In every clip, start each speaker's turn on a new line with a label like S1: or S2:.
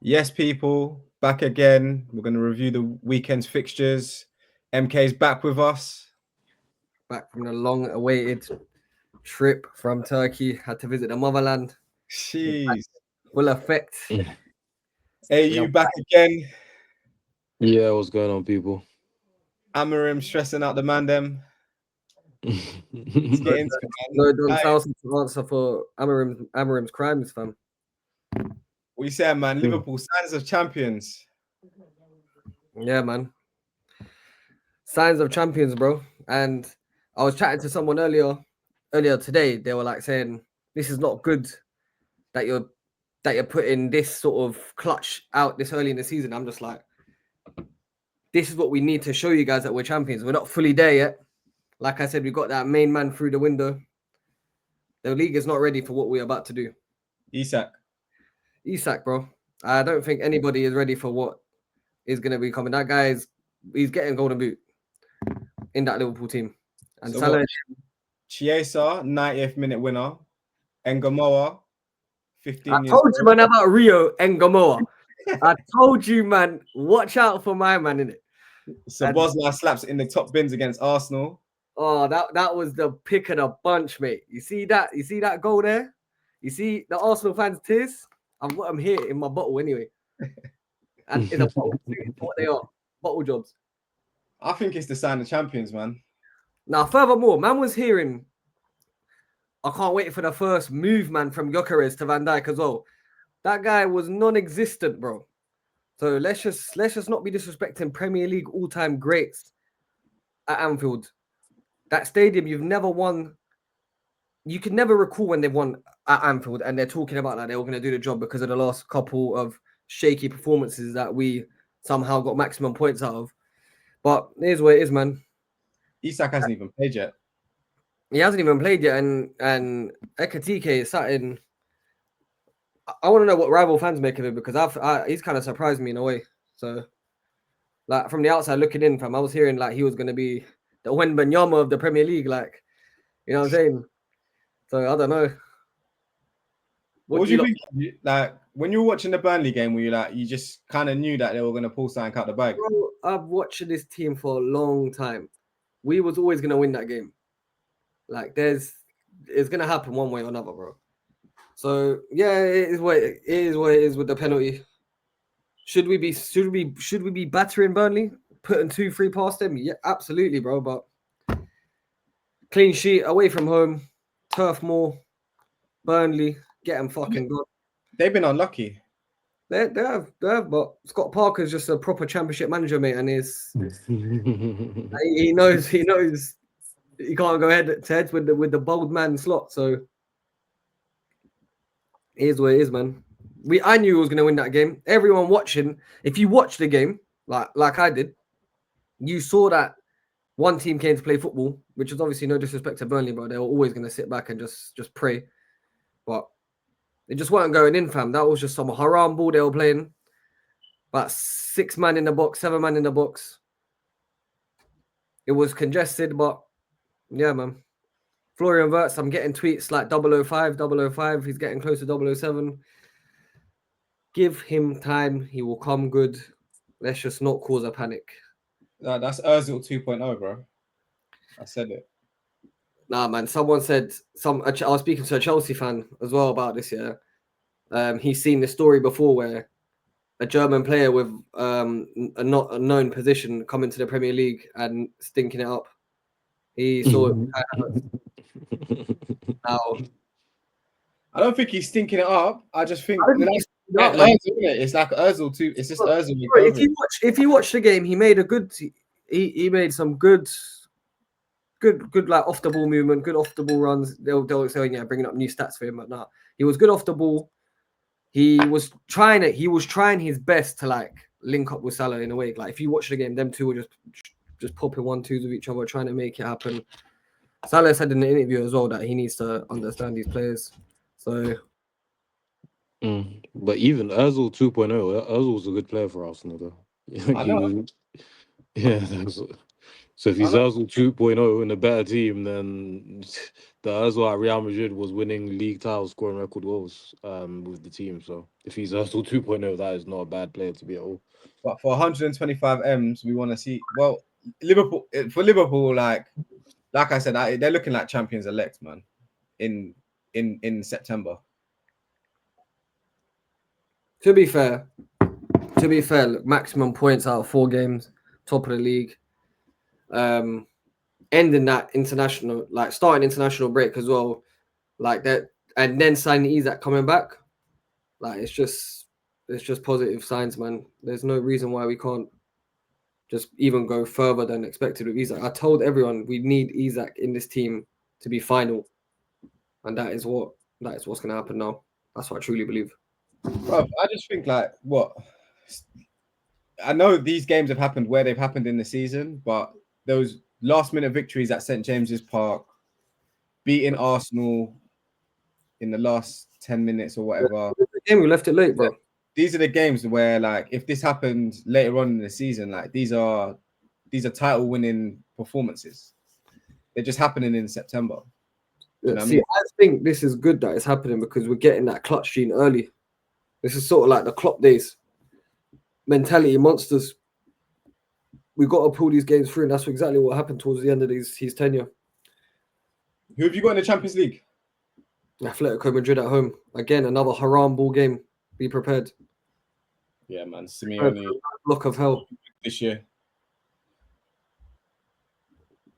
S1: Yes, people, back again. We're going to review the weekend's fixtures. MK's back with us.
S2: Back from the long-awaited trip from Turkey. Had to visit the motherland.
S1: Jeez.
S2: Full effect.
S1: Hey, you back again.
S3: Yeah, what's going on, people?
S1: Amarim stressing out the man them. Let's get into it, man.
S2: No Don South to answer for Amarim's crimes, fam.
S1: What you saying, man? Liverpool, signs of champions.
S2: Yeah, man. Signs of champions, bro. And I was chatting to someone earlier today. They were like saying, this is not good that you're putting this sort of clutch out this early in the season. I'm just like, this is what we need to show you guys that we're champions. We're not fully there yet. Like I said, we got that main man through the window. The league is not ready for what we're about to do.
S1: Isak,
S2: bro. I don't think anybody is ready for what is going to be coming. That guy he's getting golden boot in that Liverpool team. And
S1: so
S2: Salah,
S1: Chiesa, 90th minute winner. Engamoa, 15
S2: I
S1: years
S2: told you,
S1: old.
S2: man, about Rio and Gamoa. I told you, man, watch out for my man, innit?
S1: Szoboszlai slaps in the top bins against Arsenal.
S2: Oh, that was the pick of the bunch, mate. You see that? You see that goal there? You see the Arsenal fans' tears? I've got them here in my bottle anyway. And in a bottle, what they are, bottle jobs.
S1: I think it's the sign of champions, man.
S2: Now, furthermore, man was hearing, I can't wait for the first move, man, from Gyökeres to Van Dijk as well. That guy was non-existent, bro. So let's just not be disrespecting Premier League all-time greats at Anfield. That stadium, you've never won. You can never recall when they've won at Anfield, and they're talking about that they were going to do the job because of the last couple of shaky performances that we somehow got maximum points out of. But here's what it is, man.
S1: Isak hasn't even played yet.
S2: He hasn't even played yet, and Ekatike is sat in. I want to know what rival fans make of it because he's kind of surprised me in a way. So, like from the outside looking in, fam, I was hearing like he was going to be the Wembanyama of the Premier League, like, you know what I'm saying? So I don't know.
S1: What do you think? Like when you were watching the Burnley game, were you like you just kind of knew that they were going to pull something out the bag?
S2: Bro, I've watched this team for a long time. We was always going to win that game. Like it's going to happen one way or another, bro. So yeah, it is what it is with the penalty. Should we be battering Burnley, putting 2-3 past them? Yeah, absolutely, bro. But clean sheet away from home, Turf Moor, Burnley, get them fucking good.
S1: They've been unlucky.
S2: They have, but Scott Parker's just a proper championship manager, mate, and he knows he can't go head to head with the bold man slot. So here's what it is, man. I knew he was going to win that game. Everyone watching, if you watched the game like I did, you saw that one team came to play football, which is obviously no disrespect to Burnley, but they were always going to sit back and just pray. But they just weren't going in, fam. That was just some haram ball they were playing. About 6 man in the box, 7 man in the box. It was congested, but yeah, man. Florian Wirtz, I'm getting tweets like 005. He's getting close to 007. Give him time. He will come good. Let's just not cause a panic.
S1: That's Ozil 2.0, bro. I said it.
S2: Nah, man. Someone said I was speaking to a Chelsea fan as well about this. Yeah, he's seen the story before where a German player with a not a known position come into the Premier League and stinking it up. He saw it. Now,
S1: I don't think he's stinking it up. I just think it's like Ozil too. It's just Ozil.
S2: If you watch the game, he made a good. He made some good like off the ball movement, good off the ball runs. They'll say, yeah, bringing up new stats for him, but nah, he was good off the ball. He was trying his best to like link up with Salah in a way. Like if you watch the game, them two were just popping 1-2s with each other, trying to make it happen. Salah said in the interview as well that he needs to understand these players. So,
S3: but even Ozil 2.0, Ozil was a good player for Arsenal, though.
S1: I know.
S3: So if he's Ozil 2.0 in a better team, then the Ozil at Real Madrid was winning league titles, scoring record goals with the team. So if he's Ozil 2.0, that is not a bad player to be at all.
S1: But for 125 M's, we want to see. Well, Liverpool, like I said, they're looking like champions elect, man. In September.
S2: To be fair, look, maximum points out of 4 games, top of the league. Ending that international, like starting international break as well, like that, and then signing Isak coming back. Like it's just positive signs, man. There's no reason why we can't just even go further than expected with Isak. I told everyone we need Isak in this team to be final, and that is what's going to happen now. That's what I truly believe.
S1: Bro, I just think like what I know these games have happened where they've happened in the season, but those last minute victories at St. James's Park, beating Arsenal in the last 10 minutes or whatever.
S2: The game we left it late, bro.
S1: These are the games where, like, if this happened later on in the season, like these are title winning performances. They're just happening in September.
S2: You know I think this is good that it's happening because we're getting that clutch gene early. This is sort of like the Klopp days. Mentality monsters. We got to pull these games through, and that's exactly what happened towards the end of his tenure.
S1: Who have you got in the Champions League?
S2: Atletico Madrid at home. Again, another haram ball game. Be prepared.
S1: Yeah, man. Simeone.
S2: Block of hell.
S1: This year.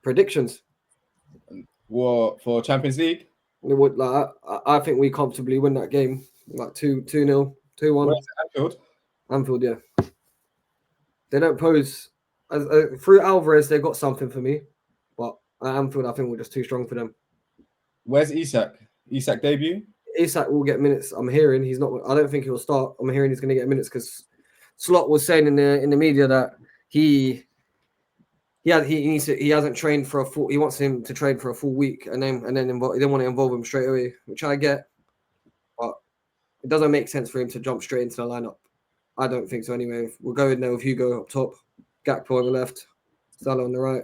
S2: Predictions.
S1: What for Champions League?
S2: I think we comfortably win that game. Like 2-0, 2-1.
S1: Where's Anfield?
S2: Anfield, yeah. They don't pose through Alvarez. They got something for me, but at Anfield, I think we're just too strong for them.
S1: Where's Isak? Isak debut?
S2: Isak will get minutes. I'm hearing he's not. I don't think he'll start. I'm hearing he's going to get minutes because Slot was saying in the media that he hasn't trained for a full. He wants him to train for a full week and then he didn't want to involve him straight away, which I get, but it doesn't make sense for him to jump straight into the lineup. I don't think so. Anyway, we'll go in there with Hugo up top, Gakpo on the left, Salah on the right.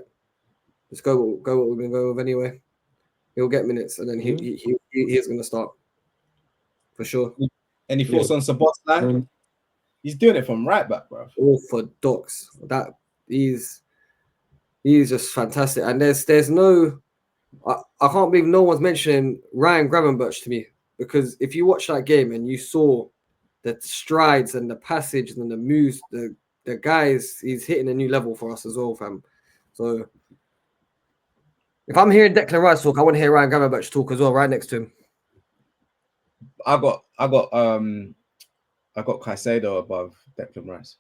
S2: Let's go what we've been going with anyway. He'll get minutes and then he is going to start for sure.
S1: Any thoughts on Szoboszlai? He's doing it from right back, bro.
S2: Orthodox. That he's just fantastic. And there's no, I can't believe no one's mentioning Ryan Gravenberch to me, because if you watch that game and you saw the strides and the passage and the moves, the guys, he's hitting a new level for us as well, fam. So if I'm hearing Declan Rice talk, I want to hear Ryan Gravenberch talk as well, right next to him.
S1: I got Caicedo above Declan Rice.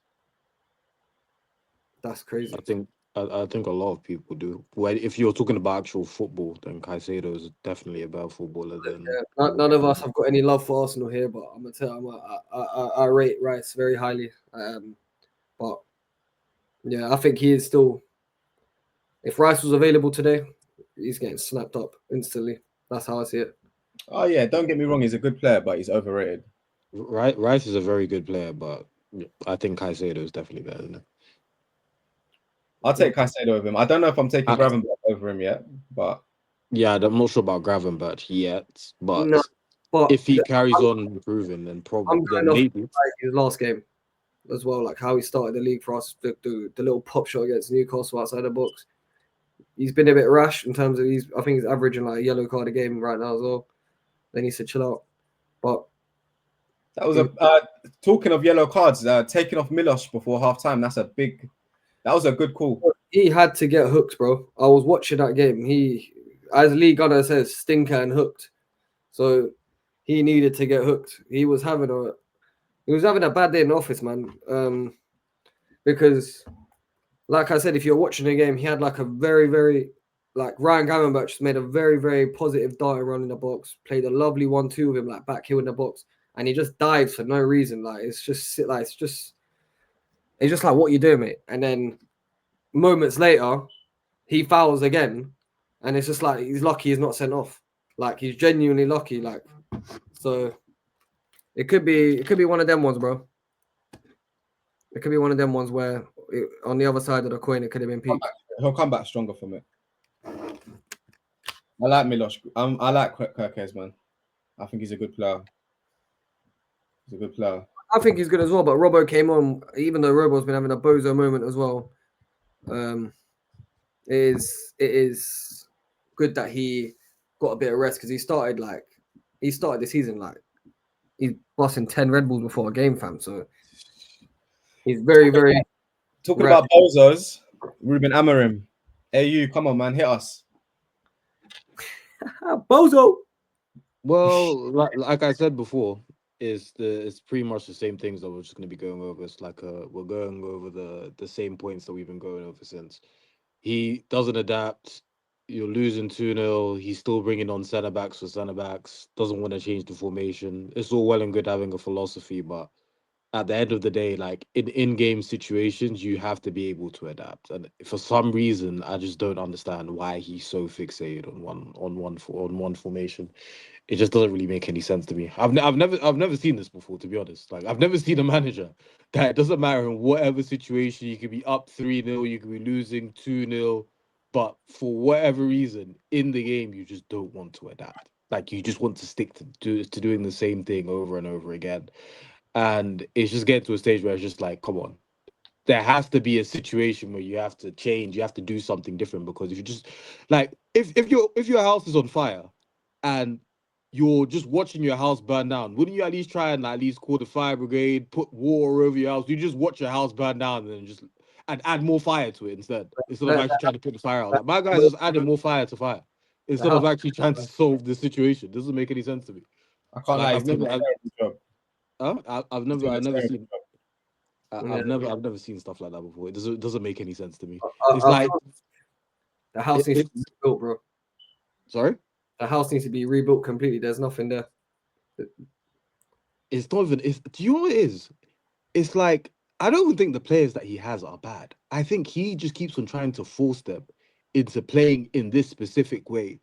S2: That's crazy.
S3: I think a lot of people do. Well, if you're talking about actual football, then Caicedo is definitely a better footballer than.
S2: Yeah, none of us have got any love for Arsenal here, but I'm gonna tell you, I rate Rice very highly. But yeah, I think he is still. If Rice was available today, he's getting snapped up instantly. That's how I see it.
S1: Oh yeah, don't get me wrong, he's a good player, but he's overrated.
S3: Rice is a very good player, but I think Caicedo is definitely better than him.
S1: I'll take Caicedo over him. I don't know if I'm taking Gravenberch over him yet, but
S3: yeah, I'm not sure about Gravenberch yet. But if he carries on improving, then probably maybe
S2: his last game as well, like how he started the league for us, the little pop shot against Newcastle outside the box. He's been a bit rash in terms of I think he's averaging like a yellow card a game right now as well. They need to chill out. But
S1: that was talking of yellow cards, taking off Milos before halftime. That was a good call.
S2: He had to get hooked, bro. I was watching that game. He, as Lee Gunner says, stinker and hooked. So he needed to get hooked. He was having a bad day in the office, man. Because, like I said, if you're watching the game, he had like a very, very, like Ryan Gravenberch made a very, very positive dart run in the box, played a lovely 1-2 with him, like back heel in the box, and he just dives for no reason. Like it's just like, what you doing, mate? And then moments later, he fouls again, and it's just like he's lucky he's not sent off. Like he's genuinely lucky. Like, so it could be one of them ones, bro. It could be one of them ones where on the other side of the coin it could have been peak.
S1: He'll come back stronger from it. I like Milos. I like Kirkes, man. I think he's a good player. He's a good player.
S2: I think he's good as well, but Robbo came on, even though Robbo's been having a bozo moment as well. It is good that he got a bit of rest because he started the season like he's busting 10 Red Bulls before a game, fam. So he's very, very
S1: Talking about bozos, Ruben Amorim. AU, come on, man, hit us.
S2: bozo.
S3: Well, like I said before, it's pretty much the same things that we're just going to be going over. It's like we're going over the same points that we've been going over since. He doesn't adapt. You're losing 2-0. He's still bringing on centre backs for centre backs. Doesn't want to change the formation. It's all well and good having a philosophy, but at the end of the day, like in-game situations, you have to be able to adapt. And for some reason, I just don't understand why he's so fixated on one formation. It just doesn't really make any sense to me. I've never seen this before, to be honest. Like I've never seen a manager that it doesn't matter in whatever situation, you could be up 3-0, you could be losing 2-0, but for whatever reason in the game you just don't want to adapt. Like you just want to stick to doing the same thing over and over again. And it's just getting to a stage where it's just like, come on. There has to be a situation where you have to change, you have to do something different, because if you just like if your house is on fire and you're just watching your house burn down, wouldn't you at least try and at least call the fire brigade, put water over your house? You just watch your house burn down and then just add more fire to it instead of actually trying to put the fire out. Like my guys just adding more fire to fire instead of actually trying to solve the situation. Doesn't make any sense to me.
S1: I can't lie.
S3: I've never seen. I've never seen stuff like that before. It doesn't make any sense to me. It's like
S2: the house needs to be rebuilt, bro.
S3: Sorry?
S2: The house needs to be rebuilt completely. There's nothing there.
S3: It's not even. Do you know what it is? It's like I don't even think the players that he has are bad. I think he just keeps on trying to force them into playing in this specific way.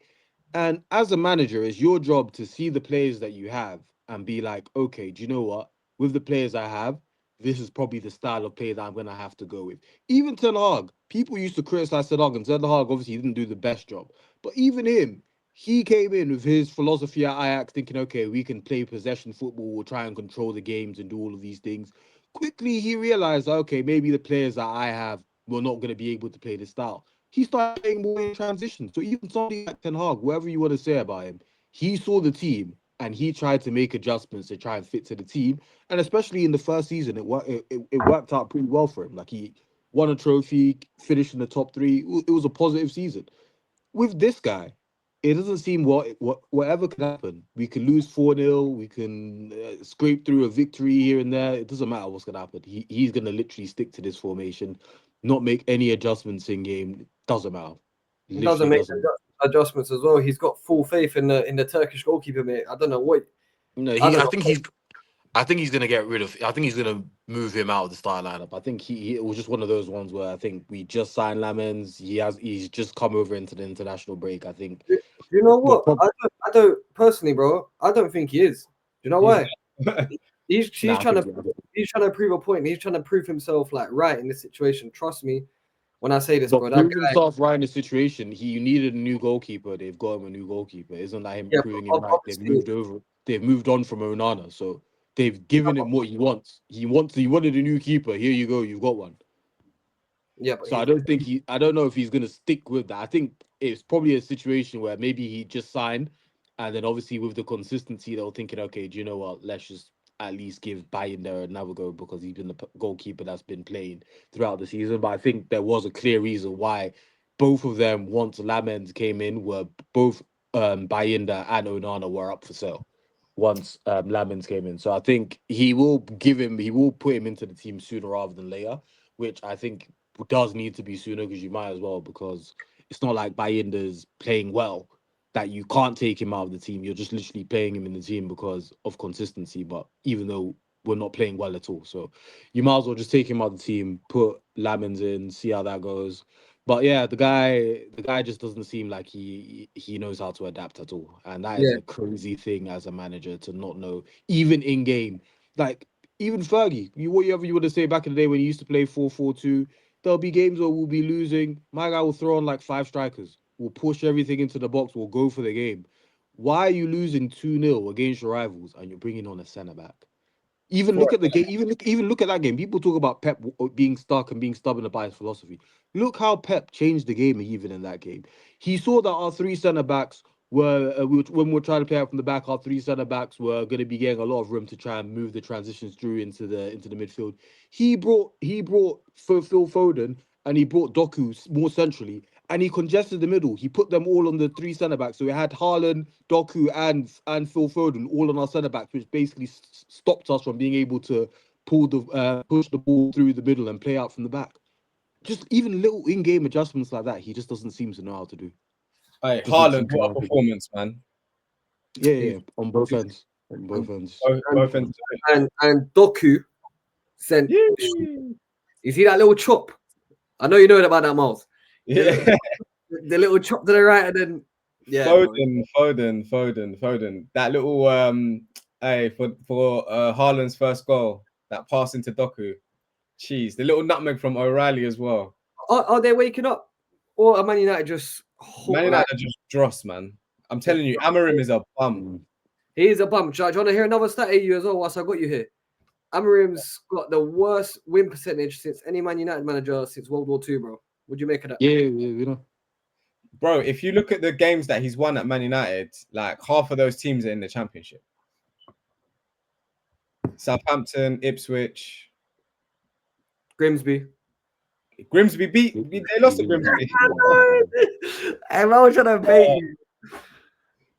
S3: And as a manager, it's your job to see the players that you have and be like, okay, do you know what? With the players I have, this is probably the style of play that I'm going to have to go with. Even Ten Hag, people used to criticize Ten Hag, and Ten Hag obviously didn't do the best job. But even him, he came in with his philosophy at Ajax thinking, okay, we can play possession football, we'll try and control the games and do all of these things. Quickly, he realized, okay, maybe the players that I have were not going to be able to play this style. He started playing more in transition. So even somebody like Ten Hag, whatever you want to say about him, he saw the team and he tried to make adjustments to try and fit to the team. And especially in the first season, it worked out pretty well for him. Like he won a trophy, finished in the top 3. It was a positive season. With this guy, it doesn't seem whatever could happen. We can lose 4-0. We can scrape through a victory here and there. It doesn't matter what's going to happen. He's going to literally stick to this formation, not make any adjustments in game. Doesn't matter.
S2: He doesn't make adjustments as well. He's got full faith in the Turkish goalkeeper, mate. I don't know what.
S3: No, I think he's gonna get rid of. I think he's gonna move him out of the starting lineup. I think it was just one of those ones where I think we just signed Lamens. He's just come over into the international break. I think.
S2: You know what? I don't personally, bro. I don't think he is. You know why? He's trying to prove a point. He's trying to prove himself like right in this situation. Trust me when I say this, bro.
S3: Proving himself right in the situation. He needed a new goalkeeper. They've got him a new goalkeeper. Isn't that him proving him right? They've moved over. They've moved on from Onana, so they've given him what he wants. He wanted a new keeper. Here you go. You've got one.
S2: Yeah,
S3: so I don't know if he's gonna stick with that. I think it's probably a situation where maybe he just signed, and then obviously with the consistency, they're thinking, okay, do you know what? Let's just at least give Bayern there another go because he's been the goalkeeper that's been playing throughout the season. But I think there was a clear reason why both of them, once Lamens came in, were both Bayinda and Onana were up for sale once Lamens came in. So I think he will put him into the team sooner rather than later, which I think does need to be sooner because you might as well, because it's not like Bayinda's playing well that you can't take him out of the team. You're just literally playing him in the team because of consistency, but even though we're not playing well at all. So you might as well just take him out of the team, put Lamens in, see how that goes. But yeah, the guy just doesn't seem like he knows how to adapt at all. And that is a crazy thing as a manager to not know, even in game. Like even Fergie, whatever you want to say back in the day when he used to play 4-4-2, there'll be games where we'll be losing. My guy will throw on like 5 strikers. We'll push everything into the box. We'll go for the game. Why are you losing 2-0 against your rivals and you're bringing on a centre back? Even look at the game. Even look at that game. People talk about Pep being stuck and being stubborn about his philosophy. Look how Pep changed the game even in that game. He saw that our 3 centre backs were when we were trying to play out from the back, our 3 centre backs were going to be getting a lot of room to try and move the transitions through into the midfield. He brought Phil Foden and he brought Doku more centrally. And he congested the middle. He put them all on the 3 centre backs. So we had Haaland, Doku, and Phil Foden all on our centre backs, which basically stopped us from being able to push the ball through the middle and play out from the back. Just even little in-game adjustments like that, he just doesn't seem to know how to do.
S1: Hey, Haaland, what a performance, man!
S3: Yeah, on both ends. On both ends.
S1: Both ends.
S2: And Doku sent.
S1: Yeah.
S2: You see that little chop? I know you know about that, Miles.
S1: Yeah.
S2: The little chop to the right, and then
S1: Foden. That little hey, for Haaland's first goal, that pass into Doku. Jeez, the little nutmeg from O'Reilly as well.
S2: Are they waking up? Or are Man United just
S1: Man United are just dross, man. I'm telling you, Amorim is a bum.
S2: He is a bum. Do you want to hear another stat at you as well whilst I got you here? Amorim's got the worst win percentage since any Man United manager since World War II, bro. What'd you make of that?
S3: Yeah, you know.
S1: Bro, if you look at the games that he's won at Man United, like half of those teams are in the Championship. Southampton, Ipswich,
S2: Grimsby.
S1: They lost to Grimsby.
S2: I'm trying to bait you.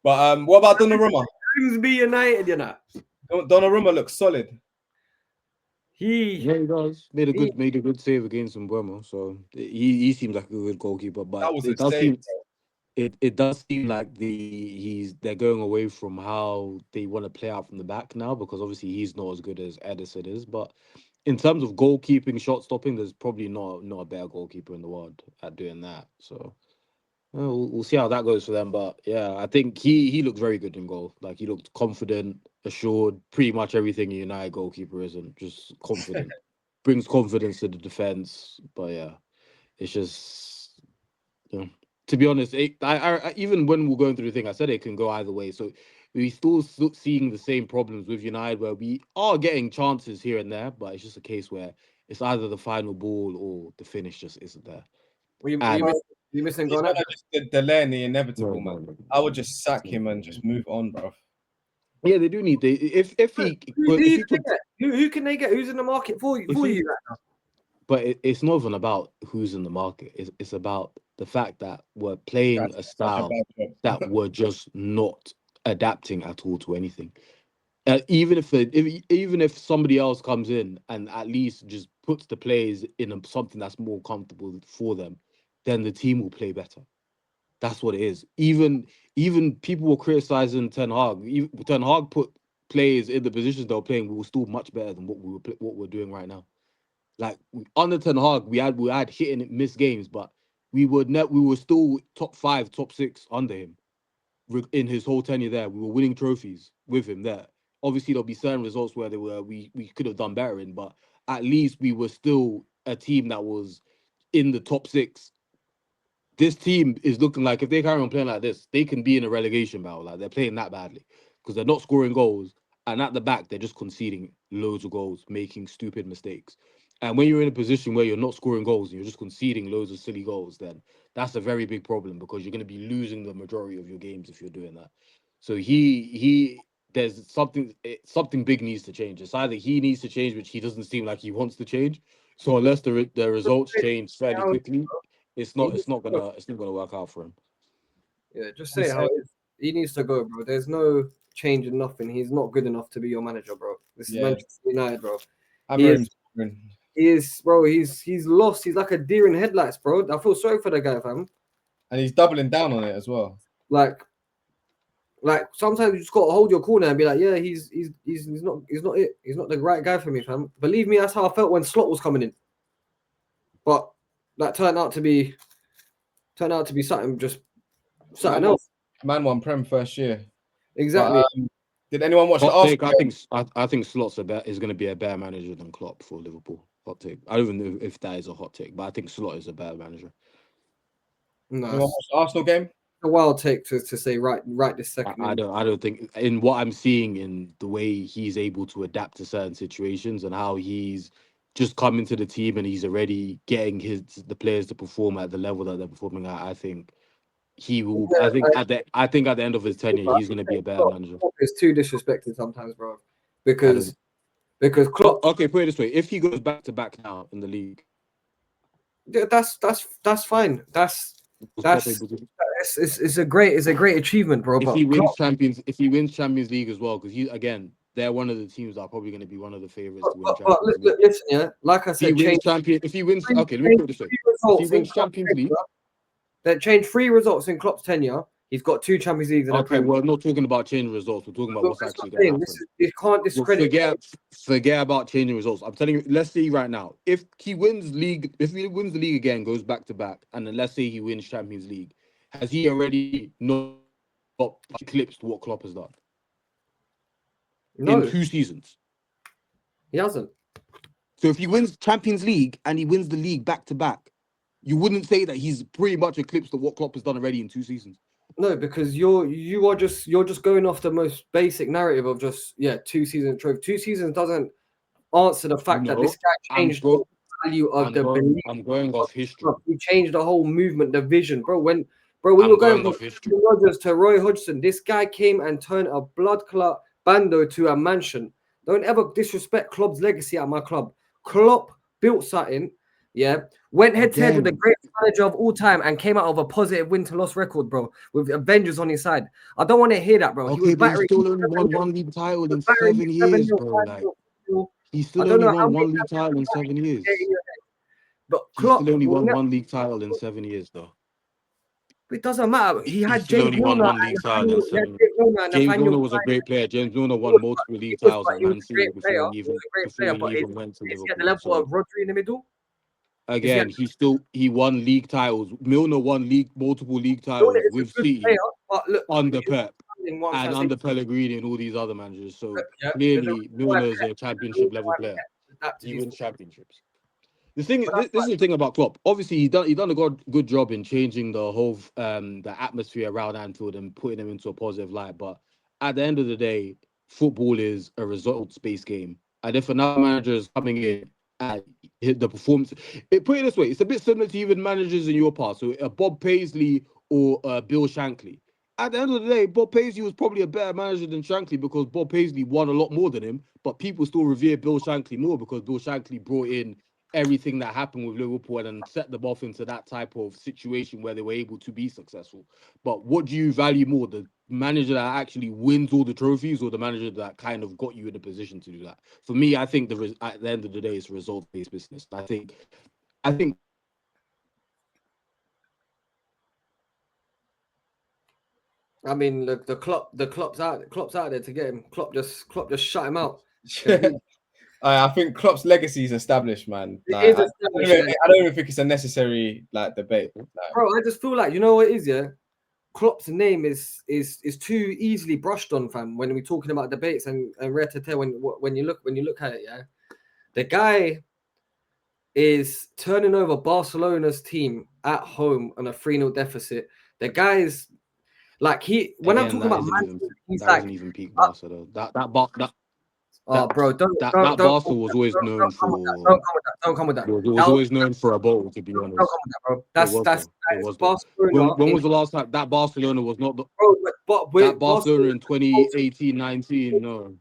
S1: But what about Donnarumma?
S2: Grimsby United, you know.
S1: Donnarumma looks solid.
S3: He does. Made a good save against Mbeumo, so he seems like a good goalkeeper. But
S1: That was
S3: it does seem like they're going away from how they want to play out from the back now, because obviously he's not as good as Ederson is. But in terms of goalkeeping, shot stopping, there's probably not a better goalkeeper in the world at doing that. So we'll see how that goes for them. But yeah, I think he looks very good in goal. Like, he looked confident, assured, pretty much everything a United goalkeeper isn't. Just confident. Brings confidence to the defense. But yeah, it's just, you know, to be honest, I even when we're going through the thing, I said it can go either way. So we're still seeing the same problems with United, where we are getting chances here and there, but it's just a case where it's either the final ball or the finish just isn't there.
S2: You missing
S1: He's
S2: going
S1: just delaying the inevitable,
S3: No.
S1: man. I would just sack him and just move on, bro.
S3: Yeah, they do need if he
S2: who can they get? Who's in the market for you right now?
S3: But it's not even about who's in the market. It's about the fact that we're playing a style that we're just not adapting at all to anything. Even if somebody else comes in and at least just puts the players in something that's more comfortable for them, then the team will play better. That's what it is. Even people were criticizing Ten Hag. Ten Hag put players in the positions they were playing. We were still much better than what we're doing right now. Like, under Ten Hag, we had hit and miss games, but we were still top 5, top 6 under him in his whole tenure there. We were winning trophies with him there. Obviously, there'll be certain results where we could have done better in, but at least we were still a team that was in the top 6. This team is looking like, if they carry on playing like this, they can be in a relegation battle. Like, they're playing that badly because they're not scoring goals, and at the back they're just conceding loads of goals, making stupid mistakes. And when you're in a position where you're not scoring goals and you're just conceding loads of silly goals, then that's a very big problem, because you're going to be losing the majority of your games if you're doing that. So there's something big needs to change. It's either he needs to change, which he doesn't seem like he wants to change. So unless the results change fairly quickly, it's not gonna work out for him.
S2: Yeah, just say how it is. He needs to go, bro. There's no change in nothing. He's not good enough to be your manager, bro. This is Manchester United, bro. He is, bro. He's lost. He's like a deer in headlights, bro. I feel sorry for the guy, fam.
S1: And he's doubling down on it as well.
S2: Like sometimes you just gotta hold your corner and be like, yeah, he's not it. He's not the right guy for me, fam. Believe me, that's how I felt when Slot was coming in. But that turned out to be something else.
S1: Man won Prem first year.
S2: Exactly.
S1: But, did anyone watch the Arsenal?
S3: I think Slot's is going to be a better manager than Klopp for Liverpool. Hot take. I don't even know if that is a hot take, but I think Slot is a better manager.
S2: No,
S1: Anyone watch the Arsenal game?
S2: a wild take to say right this second.
S3: I don't think in what I'm seeing in the way he's able to adapt to certain situations and how he's just come into the team and he's already getting the players to perform at the level that they're performing at. I think he will. I think at the end of his tenure, he's going to be a better manager.
S2: It's too disrespected sometimes, bro.
S3: I
S2: Because Klopp,
S3: Okay, put it this way: if he goes back to back now in the league,
S2: yeah, that's fine. It's a great achievement, bro.
S3: if
S2: But
S3: he wins
S2: Klopp,
S3: Champions League as well, because they're one of the teams that are probably going to be one of the favorites to win
S2: but
S3: Champions League.
S2: listen, yeah, like I said,
S3: If he wins, okay, let me put it this way: if he wins Champions League,
S2: that changed 3 results in Klopp's tenure. He's got 2 Champions Leagues.
S3: Okay, we're not talking about changing results. We're talking about what's actually going to happen.
S2: You can't discredit.
S3: Forget about changing results. I'm telling you. Let's see right now. If he wins the league again, goes back to back, and then let's say he wins Champions League, has he already not eclipsed what Klopp has done in 2 seasons?
S2: He hasn't.
S3: So if he wins Champions League and he wins the league back to back, you wouldn't say that he's pretty much eclipsed what Klopp has done already in 2 seasons.
S2: No, because you're just going off the most basic narrative of just 2 seasons trophy. 2 seasons doesn't answer the fact that this guy changed the value of belief.
S3: I'm going off history.
S2: He changed the whole movement, the vision, bro. We were going from Rodgers to Roy Hodgson. This guy came and turned a blood clot bando to a mansion. Don't ever disrespect Klopp's legacy at my club. Klopp built something. Yeah, went head to head with the greatest manager of all time and came out of a positive win to loss record, bro, with Avengers on his side. I don't want to hear that, bro.
S3: Okay, he still only won 1 league title in 7 years, bro. Like, he still only won 1 league title in 7 years.
S2: But Klopp
S3: still only won 1 league title in 7 years, though.
S2: It doesn't matter. He had
S3: still
S2: James
S3: only won
S2: Milner
S3: 1 league title in 7
S2: years.
S3: James Milner was a great player. James Milner won multiple league titles at Man City before he even went to Liverpool.
S2: At the level of Rodri in the middle.
S3: Again, he won league titles. Milner won multiple league titles with City under Pep and under Pellegrini and all these other managers. So clearly, Milner is a championship level player. He wins championships. This is the thing about Klopp. Obviously, he done a good job in changing the whole the atmosphere around Anfield and putting them into a positive light. But at the end of the day, football is a results-based game, and if another manager is coming in and hit the performance, put it this way, it's a bit similar to even managers in your past. So Bob Paisley or Bill Shankly. At the end of the day, Bob Paisley was probably a better manager than Shankly because Bob Paisley won a lot more than him, but people still revere Bill Shankly more because Bill Shankly brought in everything that happened with Liverpool and set them off into that type of situation where they were able to be successful. But what do you value more, the manager that actually wins all the trophies or the manager that kind of got you in a position to do that? For me, I think at the end of the day, it's a result-based business. I think
S2: I mean, the Klopp's out there to get him. Klopp just shut him out.
S1: I think Klopp's legacy is established, man. Like, I don't even think it's a necessary debate.
S2: Bro, I just feel like, you know what it is, yeah? Klopp's name is too easily brushed on, fam. When we're talking about debates and rare-to-tear, when you look at it, yeah, the guy is turning over Barcelona's team at home on a 3-0 deficit. The guy's like when I'm talking about Man City, he's like
S3: wasn't even peak Barca though. That Barca was always known for.
S2: Don't come with that.
S3: It was always known for a ball, to be honest.
S2: Don't come with that, bro. That's
S3: Barcelona. When was the last time that Barcelona was not the? That Barcelona in 2018-19, no.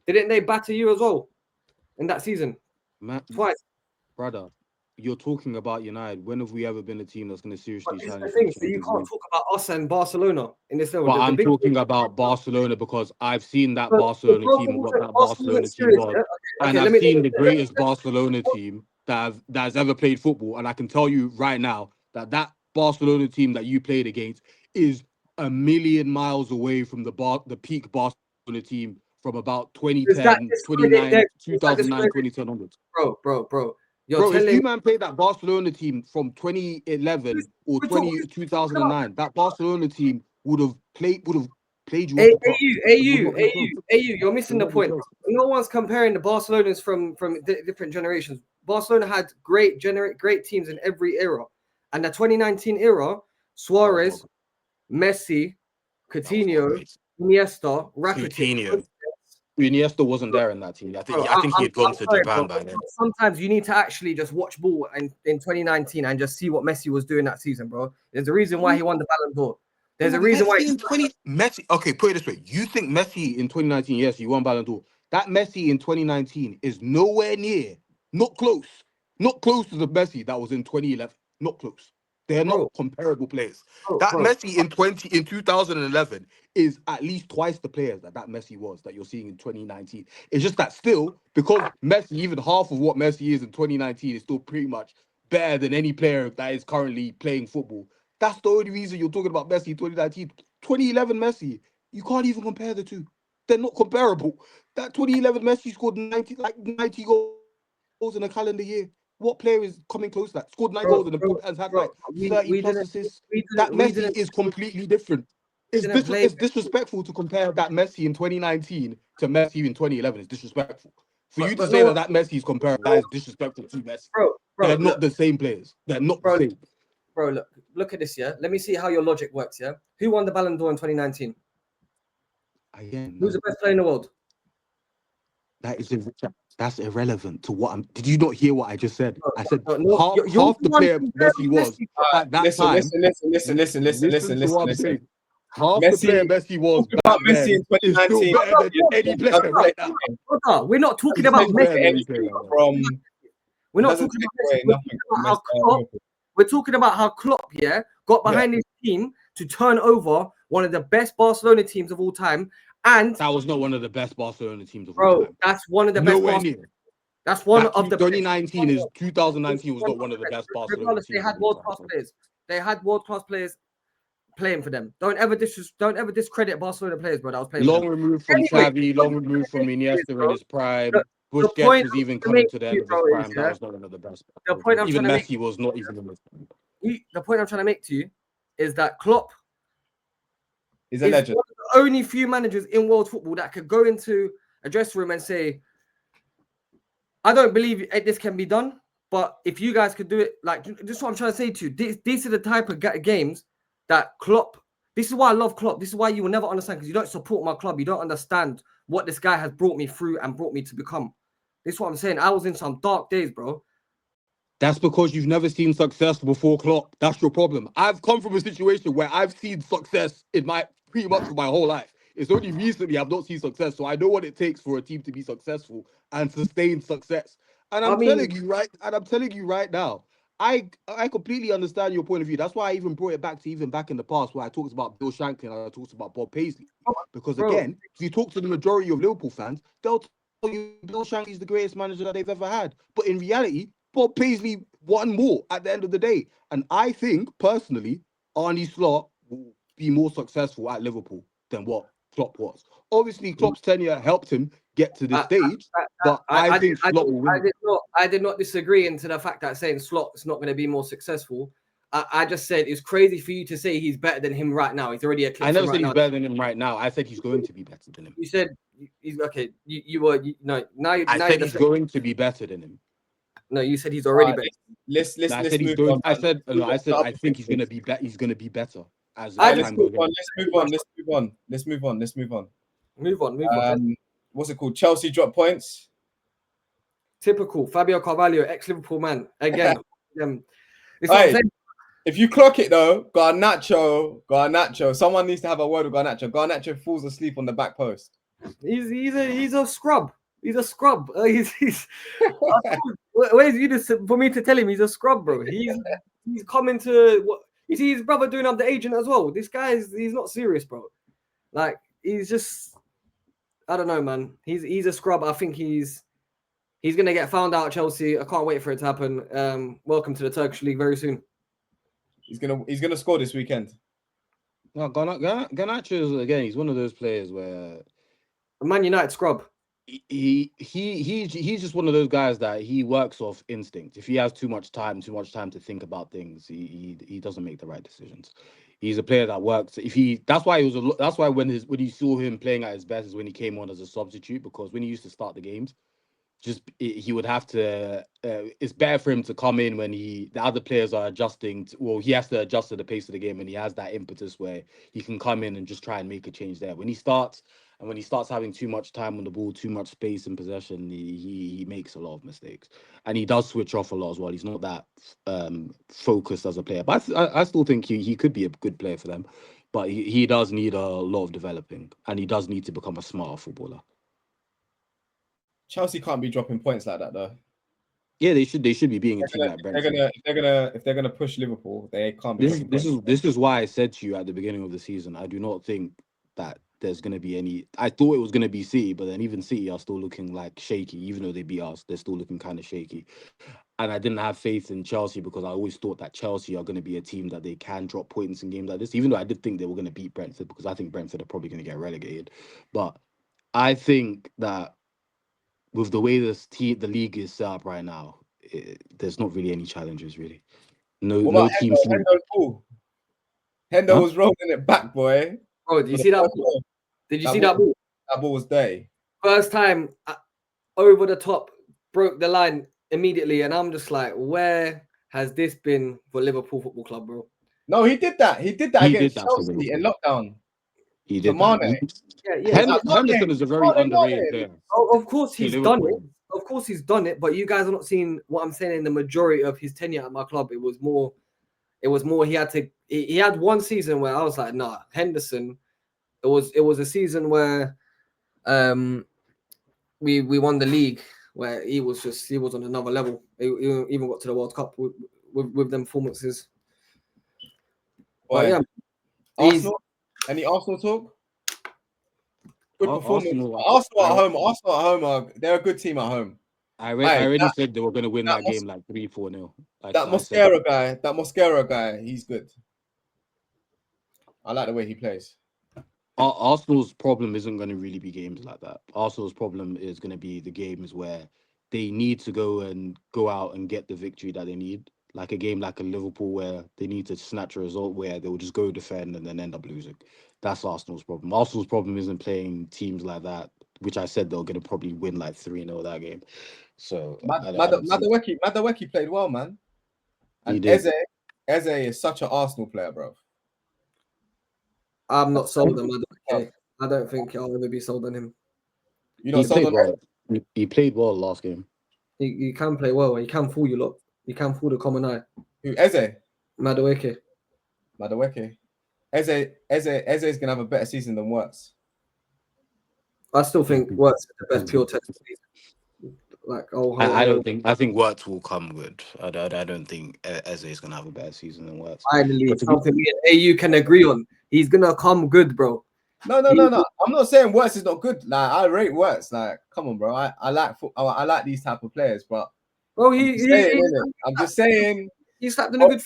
S2: Didn't they batter you as well in that season? Twice,
S3: brother. You're talking about United. When have we ever been a team that's going to seriously challenge?
S2: So you can't talk about us and Barcelona in this level.
S3: But I'm talking about Barcelona because I've seen that Barcelona team, what that Barcelona team was, and I've seen the greatest Barcelona team that has ever played football, and I can tell you right now that Barcelona team that you played against is a million miles away from the peak Barcelona team from about 2010, 2009, 2010 onwards.
S2: Bro.
S3: If you man played that Barcelona team from 2011 or 2009, that Barcelona team would have played you off the park.
S2: You're missing the point. No one's comparing the Barcelonas from different generations. Barcelona had great teams in every era, and the 2019 era, Suarez, Messi, Coutinho, Iniesta, Rakitic.
S3: Iniesta wasn't there in that team. I think he had gone to Japan by then.
S2: Sometimes you need to actually just watch ball in 2019 and just see what Messi was doing that season, bro. There's a reason why he won the Ballon d'Or. There's a reason why
S3: Messi. Okay, put it this way: you think Messi in 2019? Yes, he won Ballon d'Or. That Messi in 2019 is nowhere near, not close to the Messi that was in 2011. Not close. They're not comparable players. Messi in 2011 is at least twice the players that Messi was that you're seeing in 2019. It's just that still, because Messi, even half of what Messi is in 2019 is still pretty much better than any player that is currently playing football. That's the only reason you're talking about Messi in 2019. 2011 Messi, you can't even compare the two. They're not comparable. That 2011 Messi scored 90 goals in a calendar year. What player is coming close to that? Scored 9 goals and has had like 30 plus assists. That Messi is completely different. It's disrespectful to compare that Messi in 2019 to Messi in 2011. It's disrespectful. For you to say that Messi is comparable, that is disrespectful to Messi. They're not the same players. They're not the same.
S2: Bro, look at this, yeah? Let me see how your logic works, yeah? Who won the Ballon d'Or in 2019?
S3: Again,
S2: who's the best player in the world?
S3: That's irrelevant to what I'm. Did you not hear what I just said? I said half the
S2: one
S3: player Messi was at that time.
S1: Listen.
S3: Half the player Messi was back then is still better than any player right now.
S2: We're not talking about Messi. We're not talking about Messi. We're talking about how Klopp, got behind his team to turn over one of the best Barcelona teams of all time. And
S3: that was not one of the best Barcelona teams of all time.
S2: That's one of the best.
S3: Nowhere near.
S2: That's one of the
S3: 2019 is 2019 was not one of the best Barcelona teams.
S2: They had world-class players. They had world-class players playing for them. Don't ever discredit Barcelona players, bro. That was playing.
S3: Long removed from Xavi, long removed from Iniesta in his prime. Busquets was even coming to the end of his prime. That was not one of the best. Even Messi was not even in his prime.
S2: The point I'm trying to make to you is that Klopp
S1: is a legend.
S2: One of the only few managers in world football that could go into a dressing room and say, I don't believe this can be done, but if you guys could do it, like, this is what I'm trying to say to you. These are the type of games that Klopp, this is why I love Klopp. This is why you will never understand, because you don't support my club. You don't understand what this guy has brought me through and brought me to become. This is what I'm saying. I was in some dark days, bro.
S3: That's because you've never seen success before Klopp. That's your problem. I've come from a situation where I've seen success in pretty much for my whole life. It's only recently I've not seen success, so I know what it takes for a team to be successful and sustain success. And I'm telling you right now, I completely understand your point of view. That's why I even brought it back to even back in the past where I talked about Bill Shankly and I talked about Bob Paisley. Because again, if you talk to the majority of Liverpool fans, they'll tell you Bill Shankly is the greatest manager that they've ever had. But in reality, Bob Paisley won more at the end of the day. And I think, personally, Arne Slot will be more successful at Liverpool than what Klopp was. Obviously, Klopp's tenure helped him get to this stage, but I think Slot will win.
S2: I did not disagree into the fact that saying Slot is not going to be more successful. I just said it's crazy for you to say he's better than him right now. He's already eclipsed.
S3: I never said he's better than him right now. I said he's going to be better than him.
S2: You said he's okay.
S3: I said he's going to be better than him.
S2: No, you said he's already better.
S1: Let's
S3: I said he's going. I said I think he's going to be better. He's going to be better as
S1: time goes on. Let's move on. What's it called? Chelsea drop points.
S2: Typical Fabio Carvalho, ex-Liverpool man. Again,
S1: if you clock it though, Garnacho. Someone needs to have a word with Garnacho. Garnacho falls asleep on the back post.
S2: He's a scrub. He's a scrub. He's where's you for me to tell him he's a scrub, bro? He's coming to what? You see his brother doing up the agent as well. This guy he's not serious, bro. Like he's just, I don't know, man. He's a scrub. I think he's gonna get found out at Chelsea. I can't wait for it to happen. Welcome to the Turkish League very soon.
S1: He's gonna score this weekend.
S3: No, Garnacho again. He's one of those players where
S2: a Man United scrub.
S3: He's just one of those guys that he works off instinct. If he has too much time to think about things, he doesn't make the right decisions. He's a player that works. That's why that's why when you saw him playing at his best is when he came on as a substitute, because when he used to start the games, he would have to. It's better for him to come in when the other players are adjusting. He has to adjust to the pace of the game, and he has that impetus where he can come in and just try and make a change there. When he starts having too much time on the ball, too much space in possession, he makes a lot of mistakes, and he does switch off a lot as well. He's not that focused as a player, but I still think he could be a good player for them. But he does need a lot of developing, and he does need to become a smarter footballer.
S1: Chelsea can't be dropping points like that though.
S3: Yeah, they should be being a team like Brentford.
S1: If they're gonna push Liverpool, they can't be.
S3: This is why I said to you at the beginning of the season, I do not think that there's gonna be any. I thought it was gonna be City, but then even City are still looking like shaky, even though they beat us. They're still looking kind of shaky, and I didn't have faith in Chelsea because I always thought that Chelsea are going to be a team that they can drop points in games like this. Even though I did think they were going to beat Brentford, because I think Brentford are probably going to get relegated, but I think that with the way the league is set up right now, there's not really any challenges really. No team.
S1: Hendo was rolling it back, boy.
S2: Bro, did you see that ball? Did you see that ball?
S1: That ball was dirty.
S2: First time over the top, broke the line immediately, and I'm just like, where has this been for Liverpool Football Club, bro?
S1: No, he did that. He did that against Chelsea in lockdown.
S3: He did that. Henderson is a very underrated player.
S2: Oh, of course he's done it. Of course he's done it, but you guys are not seeing what I'm saying. In the majority of his tenure at my club, it was more. He had one season where I was like, nah, Henderson. It was a season where, we won the league, where he was on another level. He even got to the World Cup with them performances.
S1: But yeah, Arsenal. Any Arsenal talk? Good performance. Arsenal at home. They're a good team at home.
S3: I already said they were going to win that game like 3-4-0.
S1: That Mosquera guy, he's good. I like the way he plays.
S3: Arsenal's problem isn't going to really be games like that. Arsenal's problem is going to be the games where they need to go out and get the victory that they need. Like a game like a Liverpool where they need to snatch a result where they will just go defend and then end up losing. That's Arsenal's problem. Arsenal's problem isn't playing teams like that, which I said they were going to probably win like 3-0 that game. So
S1: Madueke played well, man. And Eze is such an Arsenal player, bro.
S2: I'm not sold on Madueke. I don't think I'll ever be sold on him.
S3: You're not sold on him? He played well last game.
S2: He can play well. He can fool you lot. He can fool the common eye.
S1: Who, Eze?
S2: Madueke.
S1: Eze is gonna have a better season than Wirtz.
S2: I still think Wirtz is the best pure test season.
S3: I think Wirtz will come good. I don't think Eze is gonna have a better season than Wirtz.
S2: Finally, something me and AU can agree on. He's gonna come good, bro.
S1: No. I'm not saying Wirtz is not good. Like, I rate Wirtz. Like, come on, bro. I like these type of players, but I'm just saying.
S2: He's slapped in a good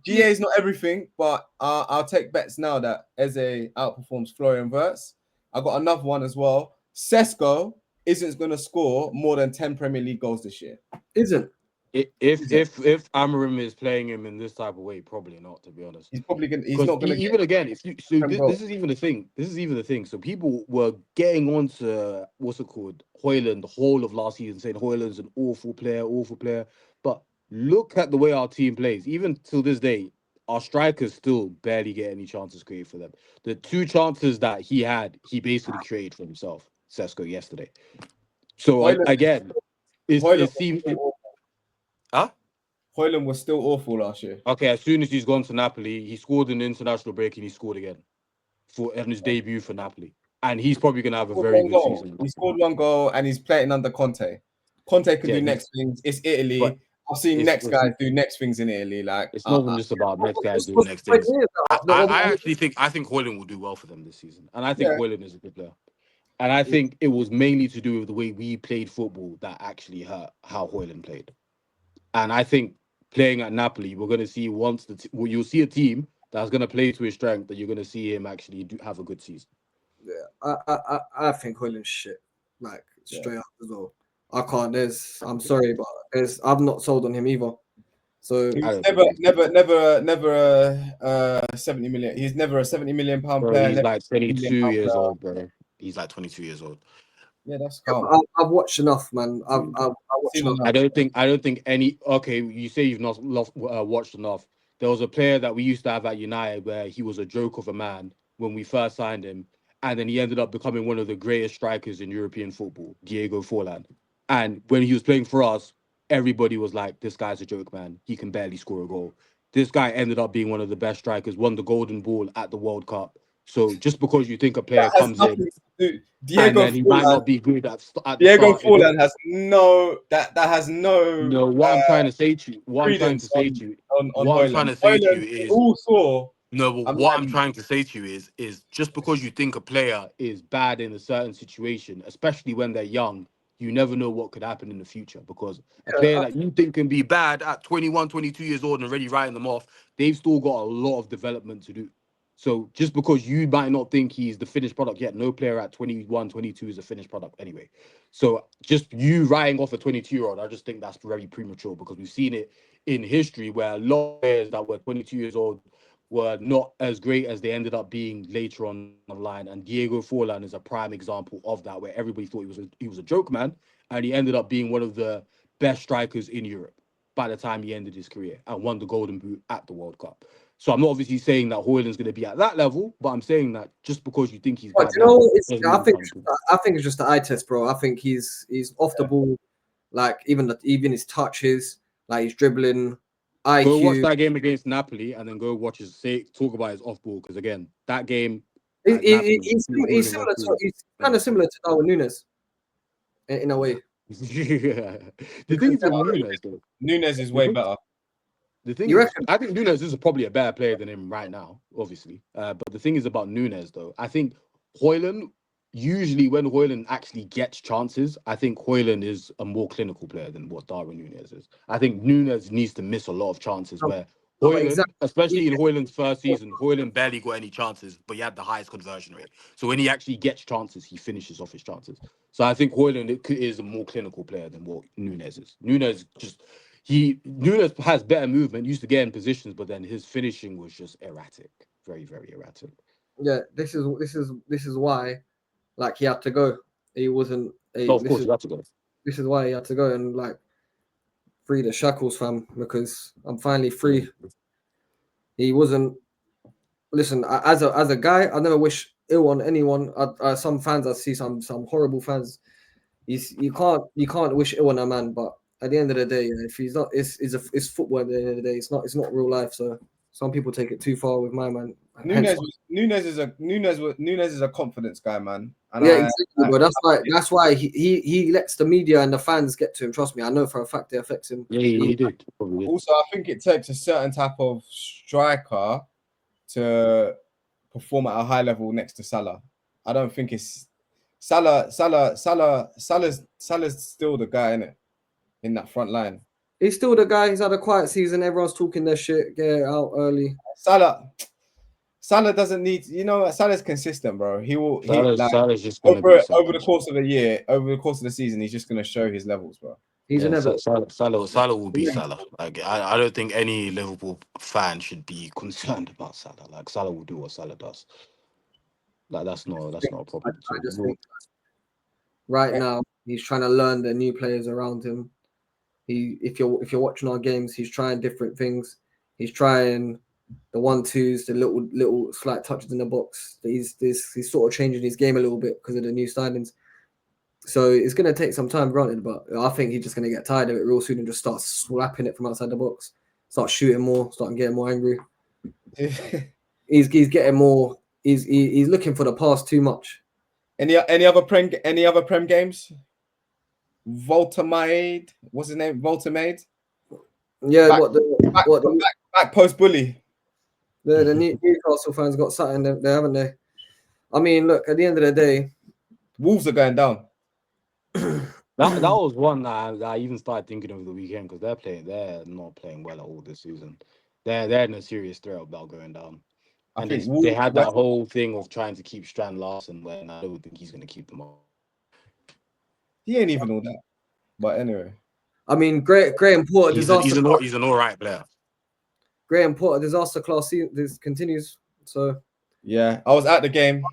S1: GA is not everything, but I'll take bets now that Eze outperforms Florian Wirtz. I got another one as well. Sesko isn't going to score more than 10 Premier League goals this year.
S2: Isn't.
S3: If Amorim is playing him in this type of way, probably not. To be honest,
S1: he's probably gonna. He's not gonna.
S3: Even again, this is even the thing. This is even the thing. So people were getting on to what's it called, Højlund, the whole of last season, saying Højlund's an awful player. But look at the way our team plays. Even till this day, our strikers still barely get any chances created for them. The 2 chances that he had, he basically created for himself. Sesko yesterday. So
S1: Højlund,
S3: again, it seems.
S1: Højlund was still awful last year.
S3: Okay, as soon as he's gone to Napoli, he scored an international break and he scored again on his debut for Napoli. And he's probably going to have a very good season.
S1: He scored 1 goal and he's playing under Conte. Conte can do next things. It's Italy. I've seen next guys do next things in Italy. Like,
S3: it's not even just about next guys doing next things. I think Højlund will do well for them this season. And I think Højlund is a good player. And I think it was mainly to do with the way we played football that actually hurt how Højlund played. And I think playing at Napoli, we're going to see you'll see a team that's going to play to his strength, that you're going to see him actually have a good season.
S2: Yeah, I think Højlund's shit, like straight up as well. I can't. I'm sorry, but I'm not sold on him either. So
S1: He
S3: I
S1: was
S3: don't think
S1: never a 70 million. He's never a 70 million pound
S3: bro,
S1: player.
S3: he's
S1: Never
S3: like
S1: a 70 million
S3: 22
S1: pound
S3: years
S1: player.
S3: old, bro. He's like 22 years old.
S1: Yeah, that's
S2: yeah,
S1: calm.
S2: but I've watched enough, man. I've watched
S1: Seen
S2: enough.
S1: enough.
S3: I don't think any. Okay, you say you've not watched enough. There was a player that we used to have at United where he was a joke of a man when we first signed him, and then he ended up becoming one of the greatest strikers in European football, Diego Forlan. And when he was playing for us, everybody was like, "This guy's a joke, man. He can barely score a goal." This guy ended up being one of the best strikers, won the Golden Ball at the World Cup. So just because you think a player
S1: That has
S3: comes
S1: nothing
S3: in
S1: to do.
S3: and then he might not be good at the
S1: Diego
S3: start, it doesn't.
S1: Forlan has no that has no
S3: No, what I'm trying to say to you, what I'm trying to
S1: credence
S3: say to you,
S1: on
S3: what I'm trying
S1: Hoyland.
S3: to say to you
S1: Hoyland, we
S3: is
S1: all saw.
S3: no. But
S1: A
S3: what I'm
S1: man,
S3: trying to say to you is just because you think a player is bad in a certain situation, especially when they're young, you never know what could happen in the future. Because a player that you think can be bad at 21, 22 years old and already writing them off, they've still got a lot of development to do. So just because you might not think he's the finished product yet, no player at 21, 22 is a finished product anyway. So just you writing off a 22-year-old, I just think that's very premature because we've seen it in history where a lot of players that were 22 years old were not as great as they ended up being later on the line. And Diego Forlan is a prime example of that, where everybody thought he was a joke man, and he ended up being one of the best strikers in Europe by the time he ended his career and won the Golden Boot at the World Cup. So I'm not obviously saying that Hoyland's going to be at that level, but I'm saying that just because you think he's
S2: But
S3: bad
S2: you know,
S3: now,
S2: it's, I think it's just the eye test, bro. I think he's off the ball, like even his touches, like his dribbling,
S3: Go watch
S2: IQ.
S3: that game against Napoli and then go watch talk about his off ball because again, that game
S2: He,
S3: at Napoli, he was
S2: he's
S3: running off
S2: similar to
S3: ball.
S2: he's kind of similar to Darwin Nunes in a way.
S3: The thing
S2: Because
S3: is with Nunes, though,
S1: Nunes is
S3: the
S1: way
S3: thing,
S1: better.
S3: the thing
S2: you
S3: is,
S2: reckon?
S3: I think Nunes is probably a better player than him right now, obviously. But the thing is about Nunes, though, I think Hoyland, usually when Hoyland actually gets chances, I think Hoyland is a more clinical player than what Darwin Nunes is. I think Nunes needs to miss a lot of chances where
S2: No, but
S3: Hoyland,
S2: exactly.
S3: especially in Hoyland's first season, Hoyland barely got any chances, but he had the highest conversion rate. So when he actually gets chances, he finishes off his chances. So I think Hoyland is a more clinical player than what Nunes is. Nunes has better movement, used to get in positions, but then his finishing was just erratic, very, very erratic.
S2: Yeah, this is why, like, he had to go. He wasn't.
S3: No, of course you have to go.
S2: This is why he had to go and like free the shackles, fam. Because I'm finally free. He wasn't. Listen, as a guy, I never wish ill on anyone. Some fans, I see some horrible fans. You can't wish ill on a man, but at the end of the day, if he's not, it's football. At the end of the day, it's not real life. So some people take it too far with my man. Hence,
S1: Nunes is a confidence guy, man. And
S2: yeah, exactly, bro. That's why he lets the media and the fans get to him. Trust me, I know for a fact it affects him.
S3: Yeah, he did. Probably did.
S1: also I think it takes a certain type of striker to perform at a high level next to Salah. I don't think it's Salah's still the guy in that front line.
S2: He's still the guy. He's had a quiet season. Everyone's talking their shit. Get out early.
S1: Salah doesn't need, Salah's consistent, bro.
S3: Salah's just gonna be
S1: over the
S3: something.
S1: course of the year, over the course of the season, he's just gonna show his levels, bro.
S2: He's
S3: Yeah,
S2: inevitable.
S3: Salah will be Salah. Like I don't think any Liverpool fan should be concerned about Salah. Like Salah will do what Salah does. Like that's not a problem.
S2: I just think right now he's trying to learn the new players around him. If you're watching our games, he's trying different things. He's trying the 1-2s, the little slight touches in the box. He's sort of changing his game a little bit because of the new signings. So it's going to take some time, granted, but I think he's just going to get tired of it real soon and just start slapping it from outside the box, start shooting more, start getting more angry. He's getting more. He's looking for the pass too much.
S1: Any other prem games? Voltamade, what's his name? Voltamade.
S2: Yeah,
S1: back post bully.
S2: The Newcastle fans got something there, haven't they? I mean, look, at the end of the day,
S1: Wolves are going down.
S3: That was one that I even started thinking over the weekend because they're not playing well at all this season. They're in a serious threat about going down. And they had that whole thing of trying to keep Strand Larsen when I don't think he's going to keep them up.
S1: He ain't even all that. But anyway.
S2: I mean, Graham Porter disaster.
S3: He's an all right player.
S2: Graham Porter disaster class. This continues. So
S1: Yeah, I was at the game,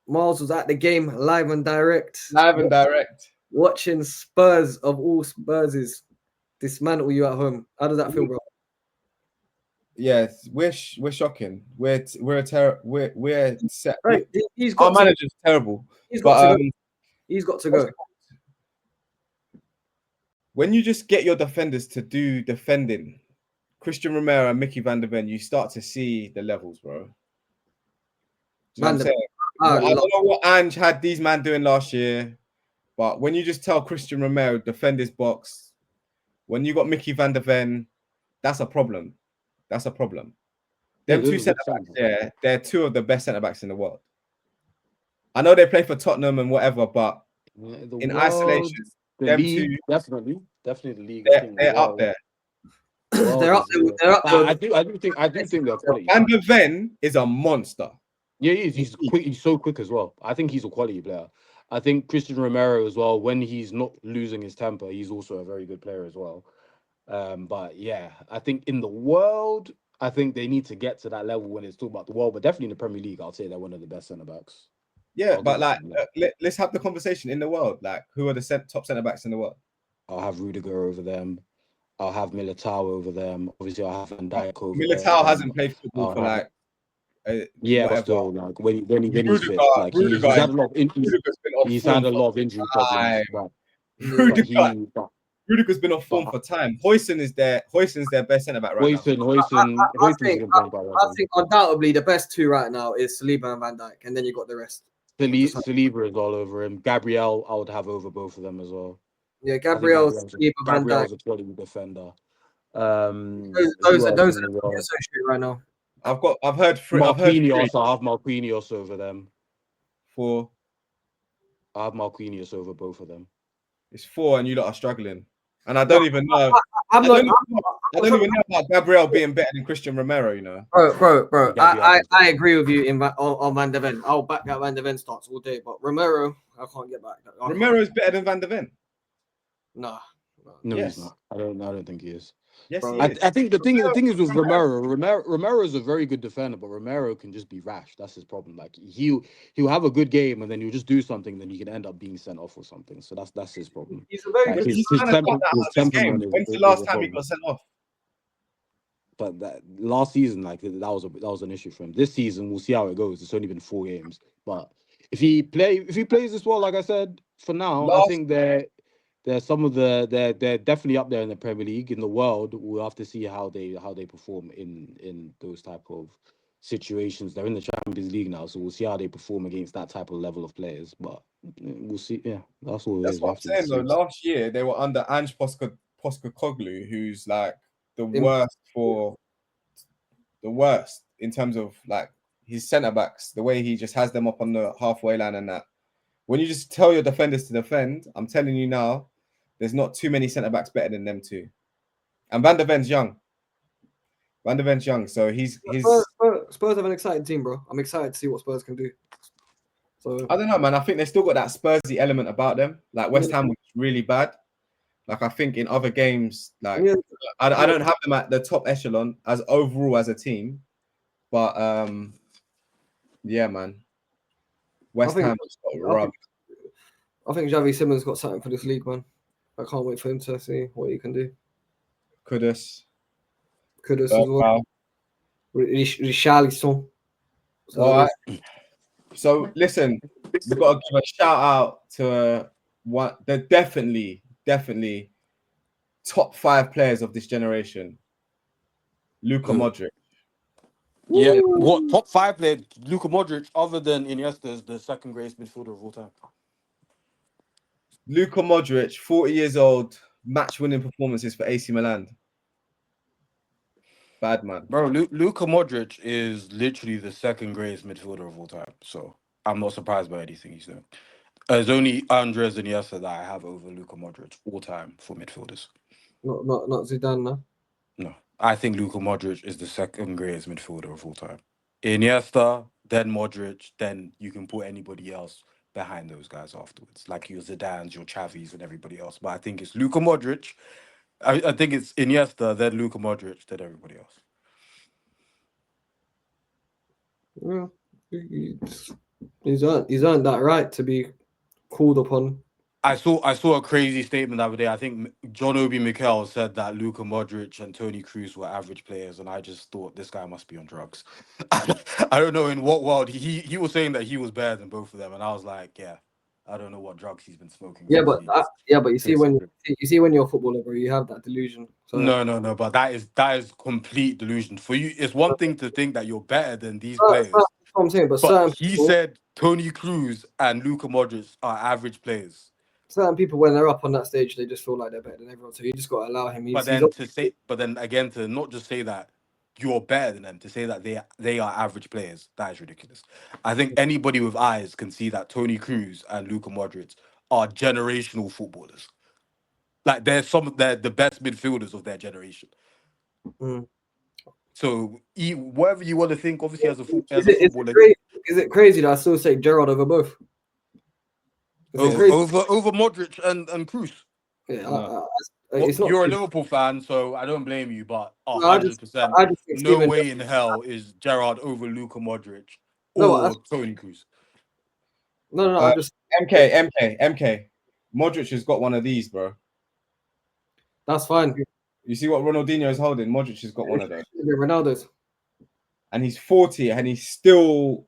S2: Miles was at the game live and direct.
S1: live and direct.
S2: Watching Spurs of all Spurses dismantle you at home. How does that feel, bro?
S1: Yeah, we're shocking. We're set.
S2: Right, he's
S1: Our
S2: got to,
S1: manager's terrible.
S2: he's got
S1: But
S2: to go. He's got to go.
S1: when you just get your defenders to do defending, Christian Romero and Mickey van der Ven, you start to see the levels, bro. Do you know what I'm saying? I don't know what Ange had these man doing last year, but when you just tell Christian Romero defend his box, when you got Mickey van der Ven, that's a problem. That's a problem. Them two centre backs, yeah, they're two of the best centre backs in the world. I know they play for Tottenham and whatever, but in isolation, them two
S3: definitely the league.
S1: They're up there.
S2: They're up there. They're up there.
S3: I do think they're quality.
S1: Van der Ven is a monster.
S3: Yeah, he is. He's quick. He's so quick as well. I think he's a quality player. I think Christian Romero as well. When he's not losing his temper, he's also a very good player as well. But yeah, I think in the world, I think they need to get to that level when it's talking about the world. But definitely in the Premier League, I'll say they're one of the best centre backs.
S1: Yeah, but like, let's have the conversation in the world. Like, who are the top centre backs in the world?
S3: I'll have Rudiger over them. I'll have Militao over them. Obviously, I'll have Van Dijk over them.
S1: Militao hasn't played football for like.
S3: Yeah, but still, like when he's fit, like he's had a lot of injuries. He's had a lot of injury problems.
S1: Rudiger's been off form for time. Hoyson Hoyson's their best centre back right now.
S2: I think undoubtedly the best two right now is Saliba and Van Dijk, and then you got the rest.
S3: Saliba is all over him. Gabriel, I would have over both of them as well.
S2: Yeah, Gabriel's Saliba, Van
S3: Gabriel's a quality defender.
S2: Those are associated right now.
S1: I've heard three.
S3: Marquinhos, I have Marquinhos over them.
S1: Four.
S3: I have Marquinhos over both of them.
S1: It's four, and you lot are struggling. And I don't even know. I don't even know about Gabriel being better than Christian Romero. You know,
S2: bro. I agree with you on Van der Ven. I'll back that Van der Ven starts all day, but Romero, I can't get back.
S1: Romero's better than Van der Ven.
S2: No,
S3: yes. He's not. I don't think he is.
S1: Yes,
S3: I think the thing is with Romero is a very good defender, but Romero can just be rash. That's his problem. Like he'll have a good game and then he'll just do something, then he can end up being sent off or something. So that's his problem.
S2: He's a very good.
S1: His temperament. When's the last time he got sent off?
S3: But that last season, like that was an issue for him. This season, we'll see how it goes. It's only been 4 games, but if he plays this well, like I said, for now, I think they're definitely up there in the Premier League. In the world, we'll have to see how they perform in those type of situations. They're in the Champions League now, so we'll see how they perform against that type of level of players. But we'll see. Yeah, that's all.
S1: That's what I'm saying though. Last year they were under Ange Postecoglou, who's like the worst in terms of like his centre backs. The way he just has them up on the halfway line and that. When you just tell your defenders to defend, I'm telling you now, there's not too many centre backs better than them two. And Van der Ven's young. So
S2: Spurs have an exciting team, bro. I'm excited to see what Spurs can do. So
S1: I don't know, man. I think they still got that Spursy element about them. Like West Ham was really bad. Like I think in other games, like I don't have them at the top echelon as overall as a team, but yeah, man. West Ham got rubbed.
S2: I think Xavi Simons got something for this league, man. I can't wait for him to see what he can do.
S1: Kudus
S2: as well. Richarlison.
S1: So listen, we've got to give a shout out to the definitely top 5 players of this generation. Luka Modric.
S3: Yeah, what top 5 players? Luka Modric, other than Iniesta, is the second greatest midfielder of all time.
S1: Luka Modric, 40 years old, match-winning performances for AC Milan. Bad man,
S3: bro. Luka Modric is literally the second greatest midfielder of all time. So I'm not surprised by anything he's doing. There's only Andres Iniesta that I have over Luka Modric all time for midfielders.
S2: Not Zidane, no.
S3: No, I think Luka Modric is the second greatest midfielder of all time. Iniesta, then Modric, then you can put anybody else
S4: behind those guys afterwards, like your Zidans, your Xavis, and everybody else. But I think it's Luka Modric. I think it's Iniesta, then Luka Modric, then everybody else.
S2: Well, he's earned that right to be called upon.
S4: I saw a crazy statement the other day. I think John Obi Mikel said that Luka Modric and Toni Kroos were average players, and I just thought this guy must be on drugs. I don't know in what world he was saying that he was better than both of them, and I was like, yeah, I don't know what drugs he's been smoking.
S2: Yeah,
S4: since
S2: but
S4: he
S2: you see when you're a footballer, bro, you have that delusion. So
S4: no, but that is complete delusion. For you, it's one thing to think that you're better than these
S2: that's
S4: players,
S2: what I'm saying. But
S4: but he said Toni Kroos and Luka Modric are average players.
S2: certain people, when they're up on that stage, they just feel like they're better than everyone. So you just got to allow him.
S4: But then again, to not just say that you're better than them, to say that they are average players, that is ridiculous. I think anybody with eyes can see that Toni Kroos and Luka Modric are generational footballers. Like they're the best midfielders of their generation.
S2: Mm.
S4: So whatever you want to think, obviously as a footballer,
S2: is it crazy that I still say Gerrard over both?
S4: over Modric and Kroos.
S2: Yeah,
S1: No.
S2: it's not.
S4: You're a Liverpool fan, so I don't blame you. But
S2: I just
S4: 100%,
S2: think
S4: no
S2: Steven,
S4: way in hell is Gerrard over Luka Modric
S2: No,
S4: or Toni Kroos.
S2: no. I'm just
S1: MK. Modric has got one of these, bro.
S2: that's fine.
S1: You see what Ronaldinho is holding? Modric has got one of those.
S2: Ronaldo's.
S1: And he's 40 and he's still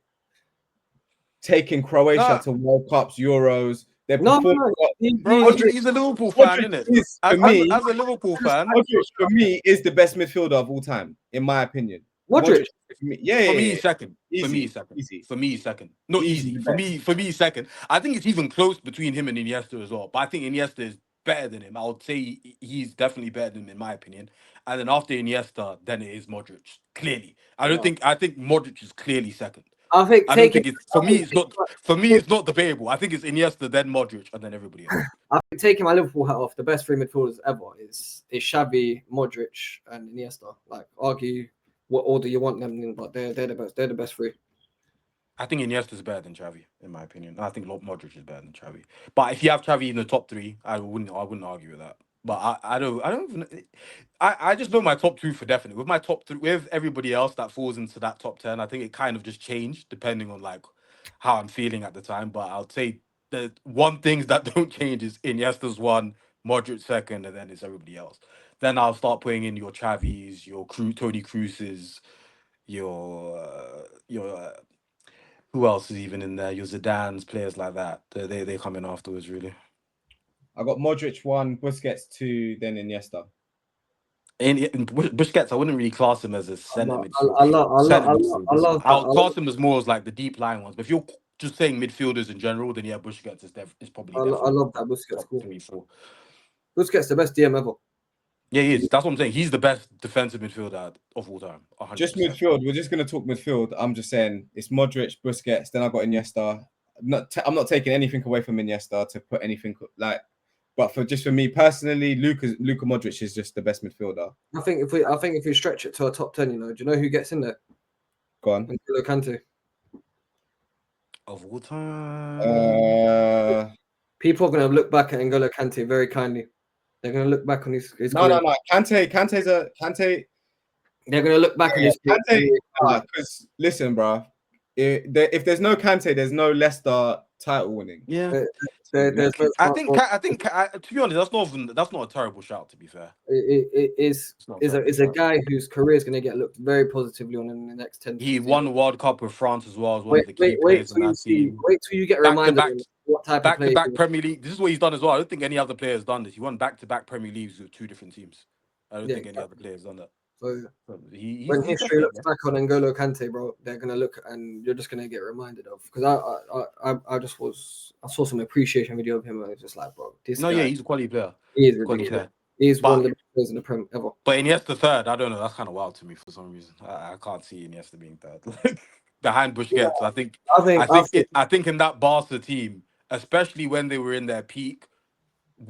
S1: taking Croatia to World Cups, Euros. They're performing.
S4: Bro, he's a Liverpool fan, isn't it? As a Liverpool fan,
S1: Modric for me is the best midfielder of all time, in my opinion.
S2: Modric
S1: for me,
S4: For me, second.
S1: Easy.
S4: For me, second.
S1: Easy.
S4: For me, second. Not easy. For me, second. I think it's even close between him and Iniesta as well. But I think Iniesta is better than him. I would say he's definitely better than him in my opinion. And then after Iniesta, then it is Modric. Clearly, I think Modric is clearly second.
S2: I think
S4: it's for me. It's not debatable. I think it's Iniesta, then Modric, and then everybody else.
S2: I think taking my Liverpool hat off, the best three midfielders ever is Xavi, Modric, and Iniesta. Like argue what order you want them in, but they're the best. They're the best three.
S4: I think Iniesta is better than Xavi, in my opinion. I think Modric is better than Xavi. But if you have Xavi in the top three, I wouldn't argue with that. But I just know my top two for definite. With my top three, with everybody else that falls into that top 10, I think it kind of just changed depending on like how I'm feeling at the time. But I'll say the one things that don't change is Iniesta's one, Modric second, and then it's everybody else. Then I'll start putting in your Xavis, your Toni Kroos's, your who else is even in there? Your Zidane's, players like that. They come in afterwards, really.
S1: I got Modric 1, Busquets 2, then Iniesta.
S4: In Busquets, I wouldn't really class him as a centre midfielder.
S2: I'll
S4: class him as more as like the deep line ones. But if you're just saying midfielders in general, then yeah, Busquets is probably.
S2: I love that Busquets.
S4: Cool. 3, 4.
S2: Busquets the best DM ever.
S4: Yeah, he is. That's what I'm saying. He's the best defensive midfielder of all time. 100%.
S1: Just midfield. We're just going to talk midfield. I'm just saying it's Modric, Busquets. Then I got Iniesta. I'm not taking anything away from Iniesta to put anything like. But for me personally, Luka Modric is just the best midfielder.
S2: I think if we stretch it to a top 10, do you know who gets in there?
S1: Go on.
S2: N'Golo Kante.
S4: Of all time.
S2: People are going to look back at N'Golo Kante very kindly. They're going to look back on his
S1: No. Kante's a Kante.
S2: They're going to look back on his
S1: Kante. Because listen, bro, if there's no Kante, there's no Leicester title winning.
S4: Yeah. I think to be honest, that's not a terrible shout. To be fair,
S2: it is a guy whose career is going to get looked very positively on in the next 10.
S4: He won the World Cup with France as well as one of the key players in that team.
S2: Wait till you get reminded of what type of player.
S4: Back-to-back Premier League. This is what he's done as well. I don't think any other player has done this. He won back-to-back Premier Leagues with 2 different teams. I don't think any other player has done that.
S2: So when history looks back on N'Golo Kante, bro, they're gonna look and you're just gonna get reminded of. Because I saw some appreciation video of him and I was just like, bro, this guy,
S4: he's a quality player.
S2: He is ridiculous. He's one of the best players in the Prem ever.
S4: But Iniesta third, I don't know. That's kind of wild to me for some reason. I can't see Iniesta being third behind Busquets. Yeah. I think in that Barca team, especially when they were in their peak,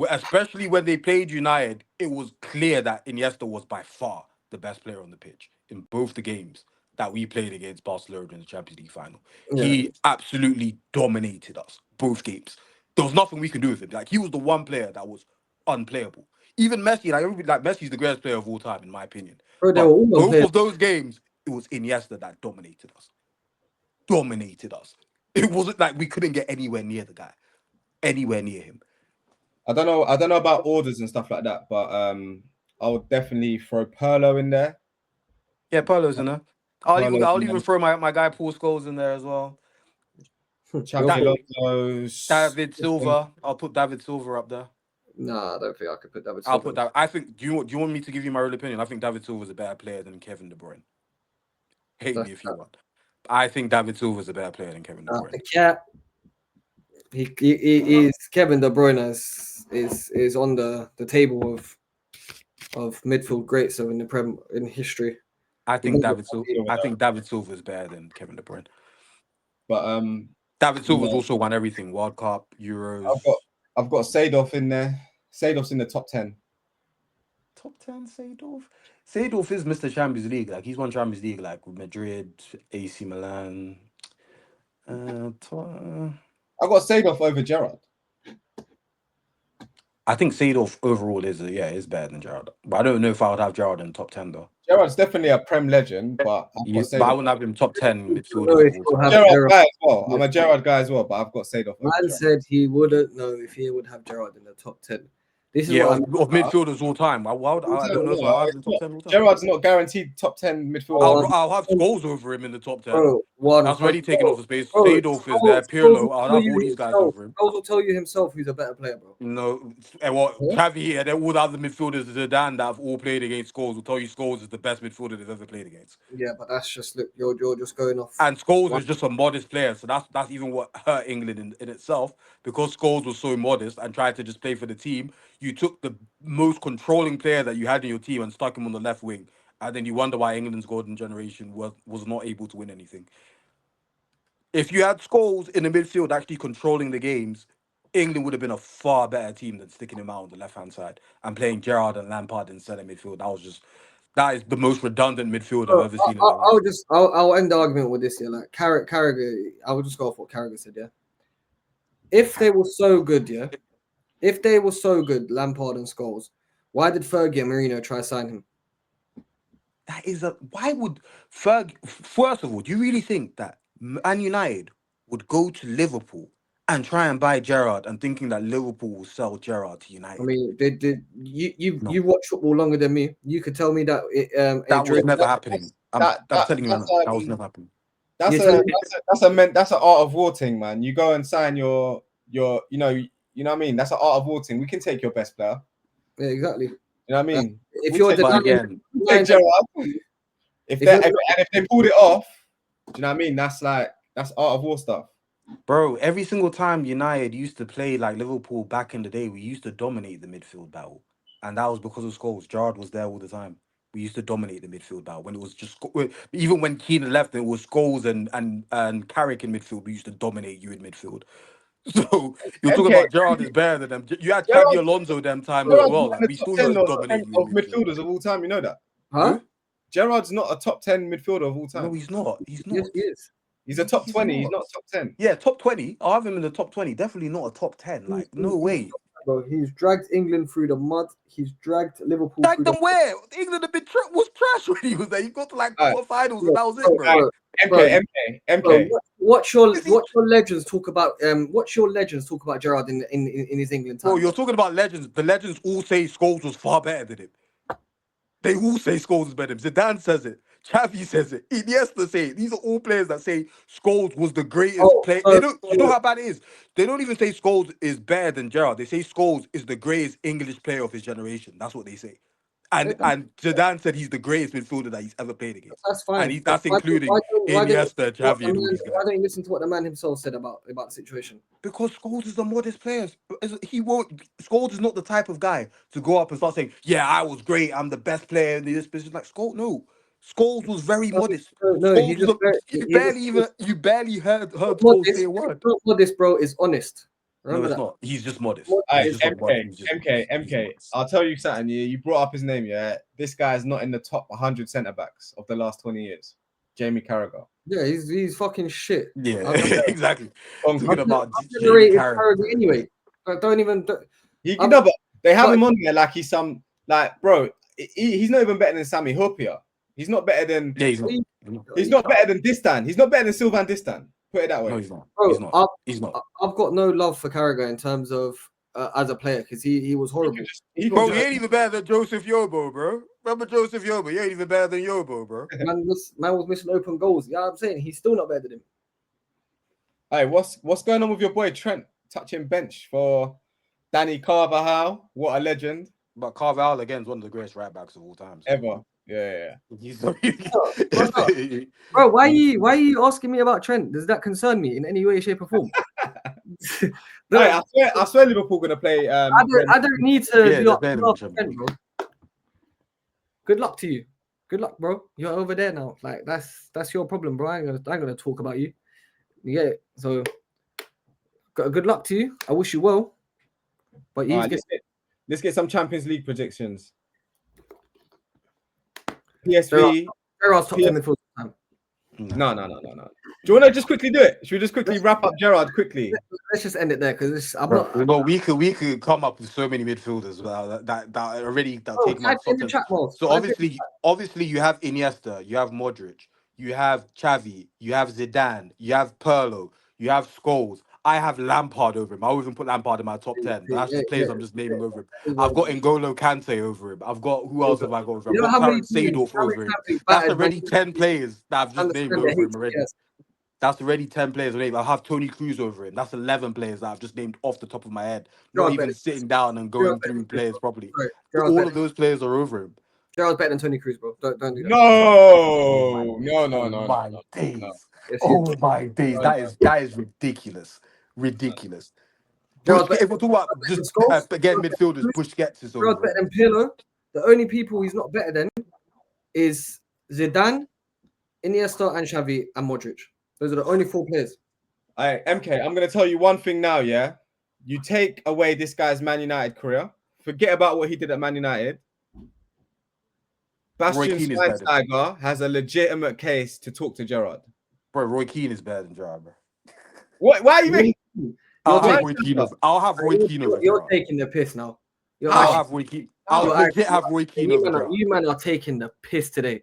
S4: especially when they played United, it was clear that Iniesta was by far the best player on the pitch in both the games. that we played against Barcelona in the Champions League final.
S2: Yeah.
S4: He absolutely dominated us both games. There was nothing we could do with him. Like he was the one player that was unplayable. Even Messi, like everybody, like Messi's the greatest player of all time in my opinion.
S2: Bro, they
S4: But
S2: were all
S4: both
S2: players.
S4: of those games, it was Iniesta that dominated us. Dominated us. It wasn't like we couldn't get anywhere near the guy, anywhere near him.
S1: I don't know about orders and stuff like that, but I would definitely throw Perlo in there.
S4: Yeah, Paulo's in there. I'll
S1: Paulo's
S4: even throw my guy Paul Scholes in there as well.
S1: Xabi Alonso,
S4: David Silva. I'll put David Silva up there.
S2: Nah, I don't think I could put David
S4: I'll
S2: Silva.
S4: put that. I think. Do you want me to give you my real opinion? I think David Silva is a better player than Kevin De Bruyne. Hate me if you want. I think David Silva is a better player than Kevin De Bruyne.
S2: The cat. He is Kevin De Bruyne is on the table of midfield greats in the Prem in history.
S4: I think David Silva is better than Kevin De Bruyne.
S1: But
S4: David Silva's also won everything: World Cup, Euros.
S1: I've got Seedorf in there. Seedorf's in the top 10.
S4: Top 10 Seedorf. Seedorf is Mr. Champions League. Like he's won Champions League, like with Madrid, AC Milan.
S1: I got Seedorf over Gerrard.
S4: I think Seedorf overall is better than Gerrard. But I don't know if I would have Gerrard in the top 10 though.
S1: Gerrard's definitely a Prem legend, but
S4: But I wouldn't have him top 10 midfielders of all time.
S1: Gerrard guy as well. I'm a Gerrard guy as well, but I've got Seedorf over
S2: Man
S1: Gerrard.
S2: said he wouldn't know if he would have Gerrard in the top 10. This is
S4: of midfielders all time. I don't know if I have him in the top 10 all time.
S1: Gerrard's not guaranteed top 10 midfielder.
S4: I'll have Scholes over him in the top 10.
S2: Bro,
S4: That's already taken off the space. Seedorf is there. Pirlo. I'll have all these guys over him.
S2: Scholes will tell you himself who's a better player, bro.
S4: No, and what Xavi and all the other midfielders, Zidane, that have all played against Scholes, will tell you Scholes is the best midfielder they've ever played against.
S2: Yeah, but that's just look, you're just going off.
S4: And Scholes is just a modest player, so that's even what hurt England in itself, because Scholes was so modest and tried to just play for the team. You took the most controlling player that you had in your team and stuck him on the left wing, and then you wonder why England's golden generation was not able to win anything. If you had Scholes in the midfield actually controlling the games, England would have been a far better team than sticking him out on the left-hand side and playing Gerrard and Lampard in centre midfield. That is the most redundant midfield I've ever seen in my life.
S2: I'll end the argument with this here. Like Carragher, I will just go off what Carragher said, yeah. If they were so good, yeah. If they were so good, Lampard and Scholes, why did Fergie and Mourinho try to sign him?
S4: Why would Fergie? First of all, do you really think that Man United would go to Liverpool and try and buy Gerrard and thinking that Liverpool will sell Gerrard to United?
S2: I mean, you watch football longer than me. You could tell me that
S4: that was never happening. I'm telling you, that was never happening.
S1: That's an art of war thing, man. You go and sign your you know what I mean. That's an art of war thing. We can take your best player.
S2: Yeah, exactly.
S1: You know what I mean?
S2: If you're
S1: Gerrard, if they pulled it off, do you know what I mean? That's art of war stuff.
S4: Bro, every single time United used to play like Liverpool back in the day, we used to dominate the midfield battle. And that was because of Scholes. Gerrard was there all the time. We used to dominate the midfield battle. When it was just even when Keane left, it was Scholes and Carrick in midfield. We used to dominate you in midfield. So you're talking about Gerrard is better than them. You had Xabi Alonso them time as well. Like, we still used to dominate you in
S1: midfielders of all time. You know that?
S2: Huh?
S1: Gerrard's not a top 10 midfielder of all time.
S4: No, he's not. He's not.
S2: Yes, he is.
S1: He's a top 20. He's not top 10.
S4: Yeah, top 20. I'll have him in the top 20. Definitely not a top 10. Like, no way.
S2: Bro, he's dragged England through the mud. He's dragged Liverpool.
S4: Dragged them where? England was trash when he was there. He got to like quarterfinals and that was it, bro.
S1: MK.
S2: Watch your legends talk about Gerrard in his England time.
S4: Bro, you're talking about legends. The legends all say Scholes was far better than him. They all say Scholes is better than him. Zidane says it. Xavi says it. Iniesta say it. These are all players that say Scholes was the greatest player. You know how bad it is? They don't even say Scholes is better than Gerrard. They say Scholes is the greatest English player of his generation. That's what they say. And Zidane said he's the greatest midfielder that he's ever played against.
S2: That's fine.
S4: And that's including Iniesta, Xavi, and all these guys.
S2: Why don't you listen to what the man himself said about the situation?
S4: Because Scholes is the modest player. Scholes is not the type of guy to go up and start saying, "Yeah, I was great. I'm the best player in this position." Like Scholes was very modest.
S2: No,
S4: you barely heard Scholes say a word.
S2: Not modest, bro. Is honest.
S4: Remember it's not. He's just modest.
S1: MK. I'll tell you something. You brought up his name. Yeah, this guy is not in the top 100 centre backs of the last 20 years. Jamie Carragher.
S2: Yeah, he's fucking shit.
S4: Yeah,
S2: I've-
S4: exactly.
S1: Bonkers.
S4: Talking about
S2: I've
S4: Jamie
S2: generated
S4: Carragher.
S2: Carragher anyway. But don't even.
S1: No, but they have
S2: but-
S1: him on there like he's some like bro. He's not even better than Sammy Hopia. He's not better than.
S4: Yeah, he's not.
S1: He's not better than Distan. He's not better than Sylvan Distan. Put it that way.
S4: No, he's not.
S2: Bro,
S4: He's not. He's not.
S2: I've got no love for Carragher in terms of as a player because he was horrible.
S4: Bro, he ain't even better than Joseph Yobo, bro. Remember Joseph Yobo? He ain't even better than Yobo, bro.
S2: Man was missing open goals. Yeah, I'm saying he's still not better than him.
S1: Hey, what's going on with your boy Trent touching bench for Danny Carvajal? What a legend
S4: But Carvalho again is one of the greatest right backs of all time. So.
S1: ever. Yeah.
S4: He's
S2: Bro, why are you asking me about Trent? Does that concern me in any way, shape, or form?
S1: Hey, I swear Liverpool gonna play.
S2: I don't need to
S4: Yeah,
S2: be
S4: they're
S2: up
S4: playing
S2: to
S4: them,
S2: Trent, bro. Good luck to you. Good luck, bro. You're over there now. Like that's your problem, bro. I ain't gonna talk about you. You get it? So good luck to you. I wish you well. But
S1: All right, let's get some Champions League predictions. PSV.
S2: Gerard's top 10 midfield time.
S1: No. Do you want to just quickly do it? Should we just quickly wrap up Gerard quickly?
S2: Let's just end it there because I'm
S4: Bro,
S2: not.
S4: you know, we could come up with so many midfielders that already take my
S2: Type in the chat mode.
S4: So obviously you have Iniesta, you have Modric, you have Xavi, you have Zidane, you have Pirlo, you have Scholes. I have Lampard over him. I won't even put Lampard in my top 10. But that's just players I'm just naming over him. I've got N'Golo Kante over him. I've got who else have I got over him? I've got Clarence Seedorf over him. That's already 10 players that I've just named over him already. That's already 10 players. I have Tony Cruz over him. That's 11 players that I've just named off the top of my head. Not even sitting down and going through players properly. All of those players are over him.
S2: Gerard's better than Tony Cruz, bro. Don't do that.
S1: No.
S4: My days. Oh my days. That is ridiculous. Ridiculous. If we're talking about just again midfielders, Busquets is over.
S2: Gerard's better than Pirlo. The only people he's not better than is Zidane, Iniesta, and Xavi and Modric. Those are the only 4 players.
S1: All right, MK, I'm going to tell you one thing now, yeah? You take away this guy's Man United career. Forget about what he did at Man United. Bastian Schweinsteiger has a legitimate case to talk to Gerrard.
S4: Bro, Roy Keane is better than Gerrard, bro.
S1: What? Why are you making...
S4: I'll have Roy Keane over
S2: You're taking the piss now.
S4: I'll have Roy Keane. I'll legit have Roy Keane over Gerrard.
S2: You man are taking the piss today.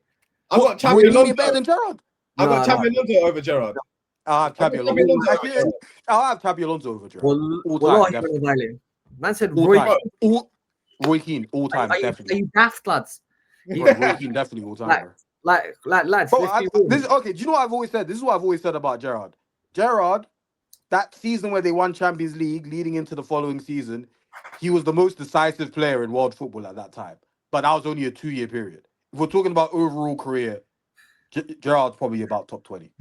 S1: I've got Champion Alonso
S4: better than Gerrard.
S1: I've got Champion Alonso over Gerrard.
S4: I'll have Champion Alonso. I'll have Champion Alonso over Gerrard. All time.
S2: Man said
S4: Roy Keane, all time, definitely.
S2: Are you daft, lads?
S4: Roy Keane, definitely all time.
S2: Like lads.
S4: Bro, do you know what I've always said? This is what I've always said about Gerrard. Gerrard, that season where they won Champions League, leading into the following season, he was the most decisive player in world football at that time. But that was only a 2-year period. If we're talking about overall career, Gerrard's probably about top 20.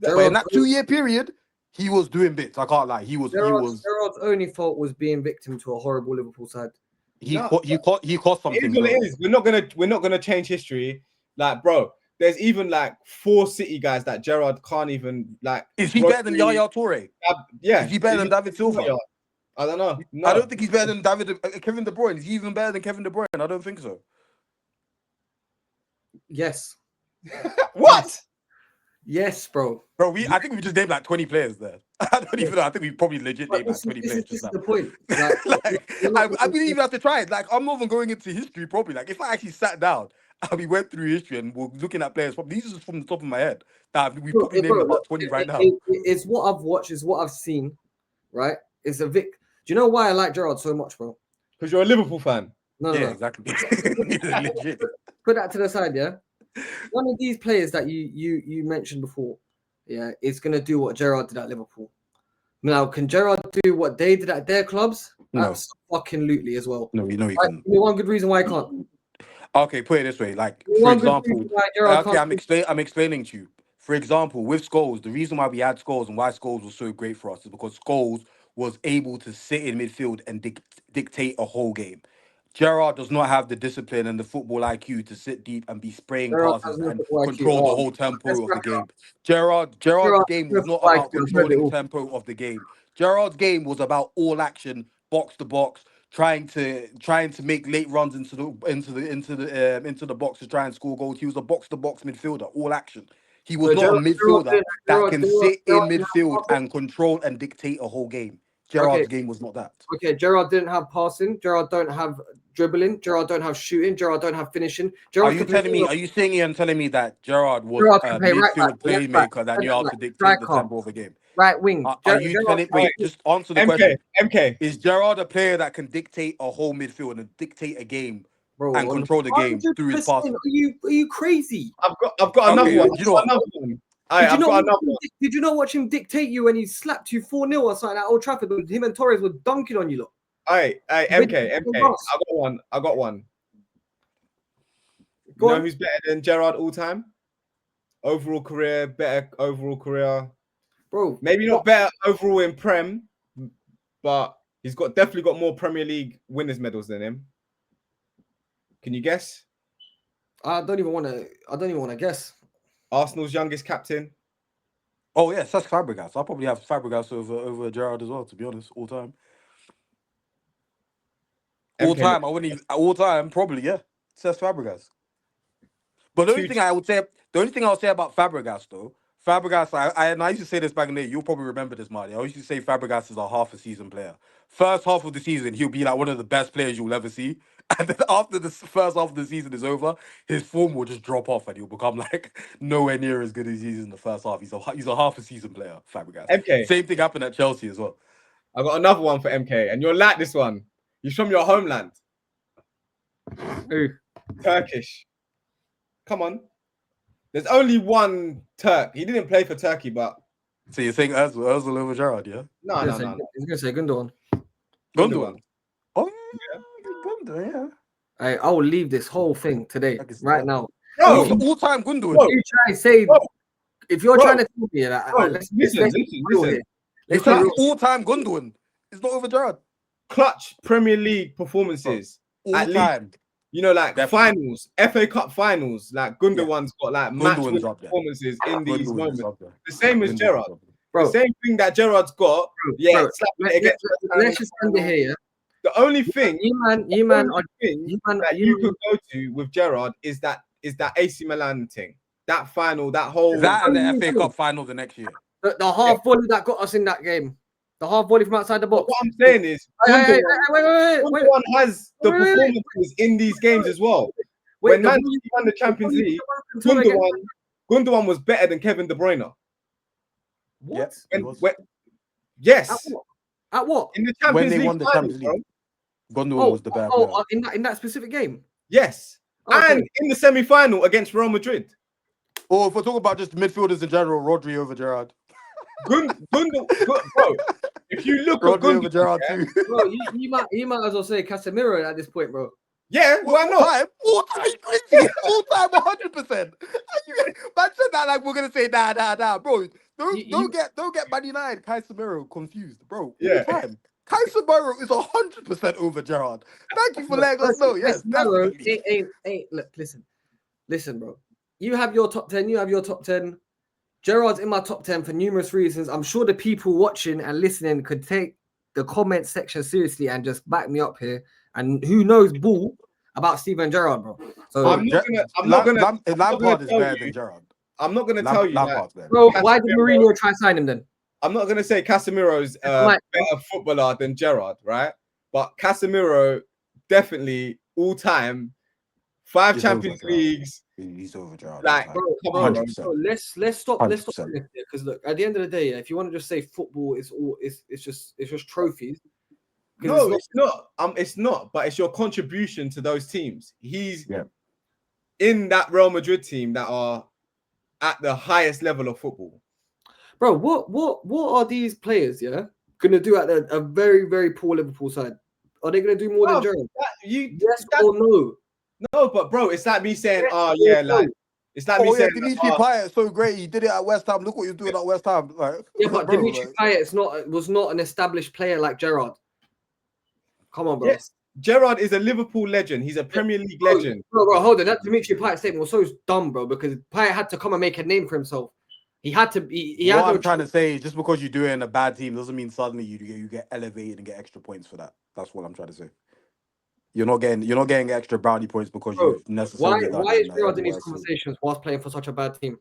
S4: But in that 2-year period, he was doing bits. I can't lie. Gerrard's
S2: only fault was being victim to a horrible Liverpool side.
S4: He cost something.
S1: It is. We're not gonna change history. Like, bro, there's even like 4 City guys that Gerrard can't even like.
S4: Is he better than Yaya Toure?
S1: Yeah.
S4: Is he better than David Silva?
S1: I don't know. No.
S4: I don't think he's better than Kevin De Bruyne. Is he even better than Kevin De Bruyne? I don't think so.
S2: Yes.
S1: What?
S2: Yes, bro.
S4: Bro, I think we just named like 20 players there. I don't even know. I think we probably legit named like 20 players.
S2: This is the point.
S4: I didn't even have to try it. Like, I'm not even going into history properly. Like, if I actually sat down and we went through history and we're looking at players, these are just from the top of my head. We probably named about 20 right now.
S2: It's what I've watched, it's what I've seen, right? It's a Vic. Do you know why I like Gerrard so much, bro?
S1: Because you're a Liverpool fan.
S2: No,
S4: exactly. Legit.
S2: Put that to the side, yeah. One of these players that you mentioned before, yeah, is gonna do what Gerrard did at Liverpool. Now, can Gerrard do what they did at their clubs?
S4: No.
S2: Absolutely as well.
S4: No, he
S2: Like,
S4: couldn't.
S2: one good reason why I can't.
S4: Okay, put it this way. Like, for example, I'm explaining to you. For example, with Scholes, the reason why we had Scholes and why Scholes was so great for us is because Scholes was able to sit in midfield and dictate a whole game. Gerrard does not have the discipline and the football IQ to sit deep and be spraying passes and control the whole tempo of the game. Gerrard's game was not about controlling tempo of the game. Gerrard's game was about all action, box to box, trying to make late runs into the box to try and score goals. He was a box to box midfielder, all action. He was not a midfielder that can sit in
S2: Gerrard didn't have
S4: midfield
S2: passing.
S4: and control and dictate a whole game.
S2: Okay.
S4: Gerrard's game was not that.
S2: Okay, Gerrard didn't have passing. Gerrard don't have dribbling. Gerrard don't have shooting. Gerrard don't have finishing. Gerrard
S4: Are you telling me? Are you saying here and telling me that Gerrard was
S2: Gerrard
S4: a
S2: can play right back,
S4: midfield
S2: left back,
S4: playmaker that knew
S2: centre
S4: how
S2: back,
S4: to dictate the
S2: striker,
S4: tempo of a game?
S2: right wing?
S4: Are you telling? Wait, just answer the question.
S1: MK.
S4: Is Gerrard a player that can dictate a whole midfield and dictate a game
S2: Bro,
S4: and control the game through his
S2: 100%.
S4: passing?
S2: Are you crazy?
S1: I've got another
S4: Okay,
S1: one.
S4: do you know what?
S2: Did you not watch him dictate you when he slapped you 4-0 or something at Old Trafford? Him and Torres were dunking on you, look.
S1: Hey, MK. I got one. You know who's better than Gerrard all time? Better overall career.
S2: Bro,
S1: maybe not better overall in Prem, but he's definitely got more Premier League winners' medals than him. Can you guess?
S2: I don't even want to guess.
S1: Arsenal's youngest captain.
S4: Oh yes, that's Fabregas. I'll probably have Fabregas over Gerrard as well. To be honest, all time. All time, I wouldn't even. All time, probably yeah. Says Fabregas. But the only thing I'll say about Fabregas though, I used to say this back in the day. You'll probably remember this, Marty. I used to say Fabregas is a half a season player. First half of the season, he'll be like one of the best players you'll ever see. And then after the first half of the season is over, his form will just drop off and he'll become like nowhere near as good as he is in the first half. He's a half a season player, Fabregas.
S1: MK.
S4: Same thing happened at Chelsea as well.
S1: I got another one for MK, and you'll like this one. He's from your homeland.
S2: Who?
S1: Turkish. Come on. There's only one Turk. He didn't play for Turkey, but.
S4: So you think Özil over Gerrard, yeah?
S1: No.
S2: He's gonna say Gundogan.
S4: Gundogan. Oh yeah, Gundogan, yeah.
S2: I will leave this whole thing today, right now.
S1: Bro,
S4: all-time Gundogan.
S2: You try and say, if you're trying to tell me that,
S1: listen.
S4: It's like all-time Gundogan. It's not over Gerrard.
S1: Clutch Premier League performances.
S4: All time.
S1: You know, like
S4: Definitely.
S1: finals, FA Cup finals. Like Gundogan's got like match performances in these moments. The same as Gerrard.
S2: Bro.
S1: The same thing that Gerrard's got.
S2: Bro, let's just end it here.
S1: The only thing you
S2: could
S1: go to with Gerrard is that AC Milan thing. That final, that whole
S4: that and the FA Cup final the next year.
S2: The half volley that got us in that game. The half volley from outside the box.
S1: But what I'm saying is,
S2: wait.
S1: Gundogan has the performances in these games as well. When Man City won the Champions League, Gundogan was better than Kevin De Bruyne.
S2: What?
S1: Yes.
S2: At what?
S1: In the Champions League.
S4: When they won the Champions League, Gundogan was the better player.
S2: In that specific game?
S1: Yes. And in the semi-final against Real Madrid.
S4: Or if we're talking about just midfielders in general, Rodri over Gerrard.
S1: Bro, if you look at
S4: Rodri over Gerrard too.
S2: Bro, you might as well say Casemiro at this point, bro.
S1: Yeah, why not?
S4: All time, crazy. All time, 100%. Man said that like we're gonna say nah, bro. Don't get Man United, Casemiro confused, bro.
S1: Yeah.
S4: All time. Casemiro is 100% over Gerrard. Thank you for letting us know. Yes, definitely.
S2: Look, listen, bro. You have your top 10. Gerrard's in my top 10 for numerous reasons. I'm sure the people watching and listening could take the comment section seriously and just back me up here. And who knows ball about Steven Gerrard, bro. So
S4: Lampard is better than Gerrard.
S1: I'm not gonna tell you that.
S2: Bro, why did Mourinho try to sign him then?
S1: I'm not gonna say Casemiro's a better footballer than Gerrard, right? But Casemiro definitely all time 5 Champions Leagues.
S4: He's over Gerrard.
S1: Like,
S2: bro, let's stop because look, at the end of the day, if you want to just say football is all it's just trophies.
S1: No, it's not. It's not. But it's your contribution to those teams. He's in that Real Madrid team that are at the highest level of football.
S2: Bro, what are these players? Gonna do at a very very poor Liverpool side? Are they gonna do more than Gerrard? Yes or no?
S1: No, but bro, it's like me saying, it's like me saying,
S4: Dimitri Payet is so great. He did it at West Ham. Look what you're doing at West Ham. Like,
S2: but Dimitri Payet was not an established player like Gerrard. Come on, bro.
S1: Yes, Gerrard is a Liverpool legend. He's a Premier League legend.
S2: Bro, hold on. That Dimitri Payet statement was so dumb, bro, because Payet had to come and make a name for himself. He had to.
S4: What I'm trying to say is just because you do it in a bad team doesn't mean suddenly you get elevated and get extra points for that. That's what I'm trying to say. You're not getting extra brownie points because you've necessarily.
S2: Why is Gerrard in these conversations whilst playing for such a bad team?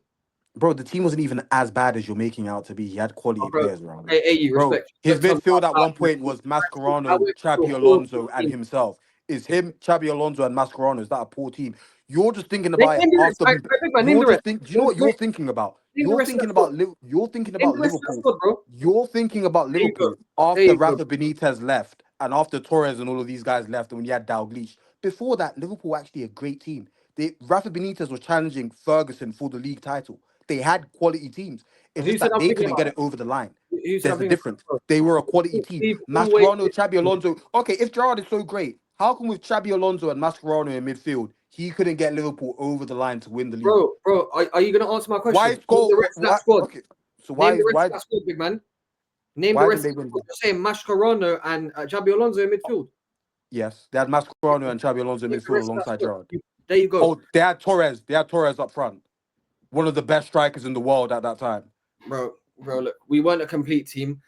S4: Bro, the team wasn't even as bad as you're making out to be. He had quality
S2: Oh, bro,
S4: players around him.
S2: hey, you
S4: Bro,
S2: respect.
S4: his
S2: Just tell me how
S4: midfield at
S2: bad
S4: one point was
S2: I
S4: Mascherano,
S2: went through
S4: Xabi
S2: a horrible
S4: Alonso, and
S2: team.
S4: himself. Is him, Xabi Alonso, and Mascherano? Is that a poor team? You're just thinking
S2: Name,
S4: about it
S2: name the rest.
S4: after.
S2: Name
S4: You're
S2: the
S4: just
S2: rest.
S4: think. Do you know what
S2: Name,
S4: you're thinking about?
S2: name the rest of that squad.
S4: You're thinking
S2: Name
S4: about
S2: the rest of that
S4: Liverpool.
S2: squad, bro.
S4: You're thinking about
S2: There you go.
S4: Liverpool
S2: There
S4: after
S2: you go.
S4: Rafa Benitez left and after Torres and all of these guys left, and when you had Dalglish. Before that, Liverpool were actually a great team. Rafa Benitez was challenging Ferguson for the league title. They had quality teams. It's
S2: Who
S4: just
S2: said
S4: that
S2: I'm
S4: they
S2: thinking
S4: couldn't
S2: about?
S4: get it over the line.
S2: Who said I'm
S4: There's a
S2: thinking
S4: difference.
S2: about?
S4: They were a quality team.
S2: We've always.
S4: Mascherano, Xabi Alonso. Okay, if Gerrard is so great, how come with Xabi Alonso and Mascherano in midfield, he couldn't get Liverpool over the line to win the league?
S2: Bro, are you going to answer my
S4: Why
S2: question?
S4: is
S2: Name the
S4: goal?
S2: rest of that squad.
S4: Okay, so
S2: Name the rest
S4: why
S2: of that squad, big man. Name the
S4: why didn't
S2: rest
S4: they
S2: of the
S4: win?
S2: squad. You're saying Mascherano and Xabi Alonso in midfield.
S4: Yes, they had Mascherano and Xabi Alonso in
S2: Name the
S4: midfield
S2: rest of that
S4: alongside
S2: squad.
S4: Gerrard.
S2: There you go.
S4: Oh, they had Torres. They had Torres up front. One of the best strikers in the world at that time.
S2: Bro, look, we weren't a complete team.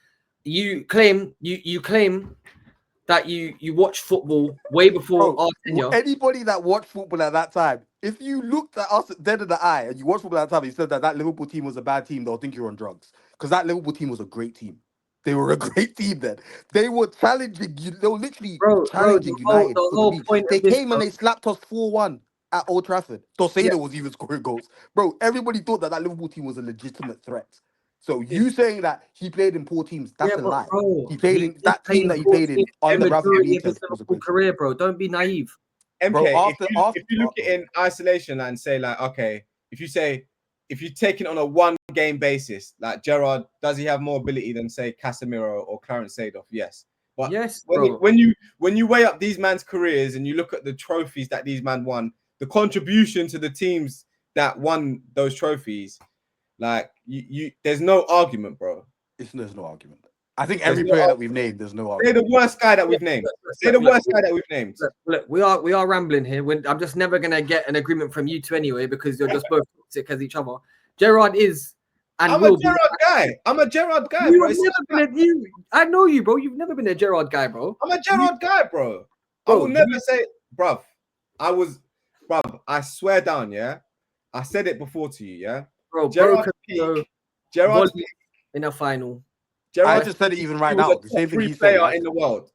S2: You claim that you watch football way before
S4: Bro,
S2: our tenure.
S4: anybody that watched football at that time, if you looked at us dead in the eye and you watched football at that time, and you said that Liverpool team was a bad team, they'll think you're on drugs. Because that Liverpool team was a great team. They were a great team then. They were challenging you. They were literally
S2: Bro,
S4: challenging United
S2: the
S4: for the
S2: whole
S4: league.
S2: point
S4: They
S2: of this,
S4: came
S2: bro.
S4: and they slapped us 4-1 at Old Trafford.
S2: Yeah.
S4: Toseda was even scoring goals. Bro, everybody thought that Liverpool team was a legitimate threat. So you saying that he played in poor teams, that's
S2: Yeah,
S4: a
S2: but
S4: lie.
S2: bro,
S4: He played
S2: he
S4: in
S2: did
S4: that
S2: play
S4: team
S2: in
S4: that he played
S2: 14
S4: in
S2: the
S4: under Rafa
S2: majority of his
S4: Benitez was a
S2: Liverpool
S4: great team.
S2: career, bro. Don't be naive.
S4: Bro,
S1: MK,
S4: after
S1: if you look at it in isolation and say like, okay, if you take it on a one game basis, like Gerrard, does he have more ability than say Casemiro or Clarence Seedorf? Yes, but
S2: Yes, bro.
S1: when you weigh up these man's careers and you look at the trophies that these men won, the contribution to the teams that won those trophies, like you there's no argument, bro.
S4: there's no argument. I think
S1: There's
S4: every
S1: no
S4: player that
S1: argument.
S4: we've named, there's no
S1: They're
S4: argument.
S1: the worst guy that we've named. They're the worst guy that we've named.
S2: Look, we are rambling here. I'm just never gonna get an agreement from you two anyway because you're just both toxic as each other. Gerrard is and
S1: I'm
S2: will
S1: a Gerrard guy. I'm a Gerrard guy,
S2: You
S1: bro.
S2: have never been you. I know you, bro. You've never been a Gerrard guy, bro.
S1: I'm a Gerrard guy, bro. I
S2: Bro,
S1: will never say, bruv. I swear down, yeah. I said it before to you, yeah.
S2: Bro,
S1: Gerrard's
S2: broken
S1: peak. Gerrard's
S2: volley in a final.
S4: I
S1: Gerrard's
S4: just said it even right
S1: he was
S4: now.
S1: a
S4: The
S1: top
S4: same thing
S1: 3
S4: he's saying.
S1: player in the world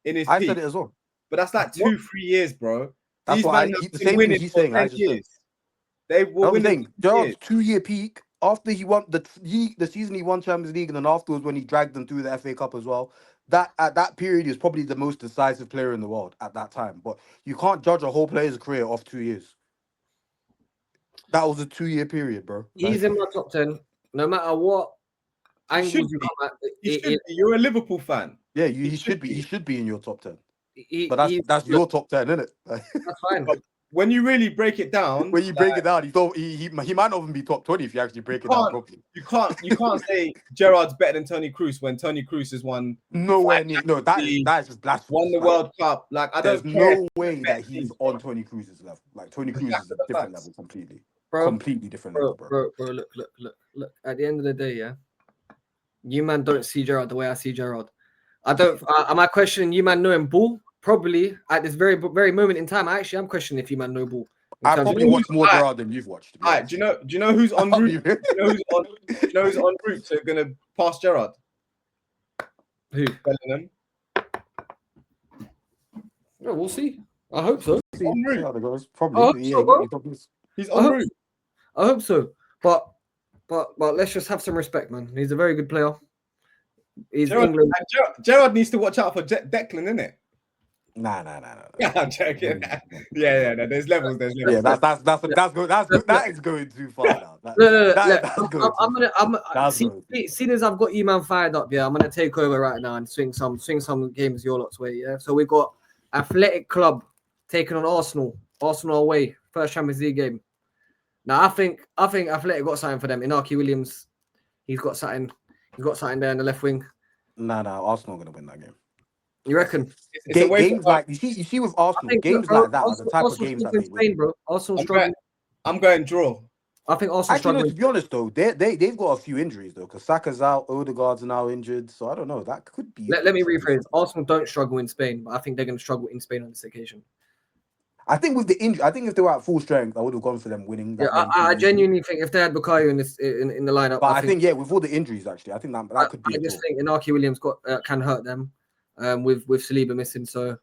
S1: in his
S4: I
S1: peak.
S4: said it as well.
S1: But that's like 2-3 years, bro.
S4: That's
S1: These
S4: why
S1: men
S4: the
S1: have been
S4: same thing
S1: winning
S4: he's
S1: for
S4: saying. I
S1: 10
S4: just said.
S1: years. They were
S4: That's the
S1: winning
S4: thing.
S1: for 10
S4: Gerrard's
S1: years.
S4: 2-year peak after he won the season he won Champions League, and then afterwards when he dragged them through the FA Cup as well. That at that period he was probably the most decisive player in the world at that time. But you can't judge a whole player's career off 2 years. That was a 2-year period, bro.
S2: He's in my top 10. No matter what angles you come at.
S1: You're a Liverpool fan.
S4: Yeah, he should be. He should be in your top 10. But that's
S2: look,
S4: your top 10, isn't it?
S2: that's fine.
S1: But when you really break it down,
S4: When you break it down, he might not even be top 20 if you actually break it down properly.
S1: you can't say Gerrard's better than Toni Kroos when Toni Kroos has won
S4: Nowhere near. No, that is just blasphemous.
S1: won the World Cup. Like I
S4: There's
S1: don't care.
S4: no way that he's on Toni Kroos's level. Like Toni Kroos is a different level completely.
S2: Bro,
S4: completely different level, bro.
S2: Bro, look. At the end of the day, yeah, you man don't see Gerrard the way I see Gerrard. I don't. Am I questioning you man knowing ball? Probably at this very moment in time. I actually am questioning if you man know ball.
S4: I probably watched more Gerrard than you've watched.
S1: All right, do you know who's on route? Do you know who's on route to gonna pass Gerrard?
S2: Who?
S1: Bellingham.
S2: Yeah, we'll see. I hope so.
S1: On route.
S4: Probably.
S1: He's on route.
S2: I hope so. But let's just have some respect, man. He's a very good player. He's England.
S1: Gerrard needs to watch out for Declan, innit?
S4: Nah.
S1: Yeah, I'm joking. Yeah. No, there's levels.
S4: Yeah, that's good. That is going too far now.
S2: Seeing as I've got you man fired up, yeah, I'm gonna take over right now and swing some games your lot's way. Yeah. So we've got Athletic Club taking on Arsenal. Arsenal away, first Champions League game. Now I think Athletic got something for them. Inaki Williams, he's got something there in the left wing.
S4: Nah, Arsenal gonna win that game.
S2: You reckon?
S4: Games like you see with Arsenal, games like that are the type of games that they win.
S2: Bro. Arsenal struggling.
S1: I'm going draw.
S2: I think Arsenal struggling.
S4: No, to be honest though, they've got a few injuries though, because Saka's out, Odegaard's now injured, so I don't know. That could be.
S2: Let me rephrase. Arsenal don't struggle in Spain, but I think they're going to struggle in Spain on this occasion.
S4: I think with the injury, I think if they were at full strength, I would have gone for them winning
S2: Yeah,
S4: that game.
S2: I
S4: easily.
S2: genuinely think if they had Bukayo in the lineup,
S4: But I think yeah, with all the injuries, actually, I think that could be
S2: I
S4: a
S2: just
S4: draw.
S2: think Inaki Williams can hurt them, with Saliba missing. So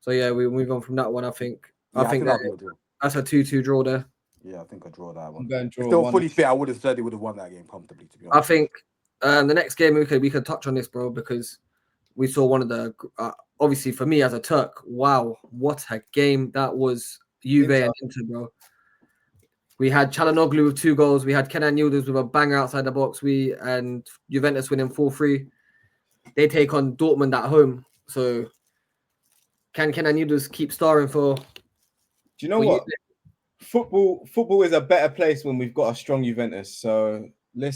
S2: yeah, we move on from that one. I think
S4: Yeah, I think
S2: that
S4: that'll be a draw.
S2: that's a 2-2 draw there.
S4: Yeah, I think I draw that
S1: I'm
S4: one.
S1: going
S4: If
S1: draw
S4: they were
S1: 1.
S4: fully fit, I would have said they would have won that game comfortably. To be
S2: I
S4: honest,
S2: think the next game we could touch on this, bro, because we saw one of the obviously for me as a Turk, wow, what a game that was! Juve and Inter, bro. We had Çalhanoğlu with 2 goals. We had Kenan Yıldız with a banger outside the box. And Juventus winning 4-3. They take on Dortmund at home. So can Kenan Yıldız keep starring for?
S1: Do you know what? Football is a better place when we've got a strong Juventus. So let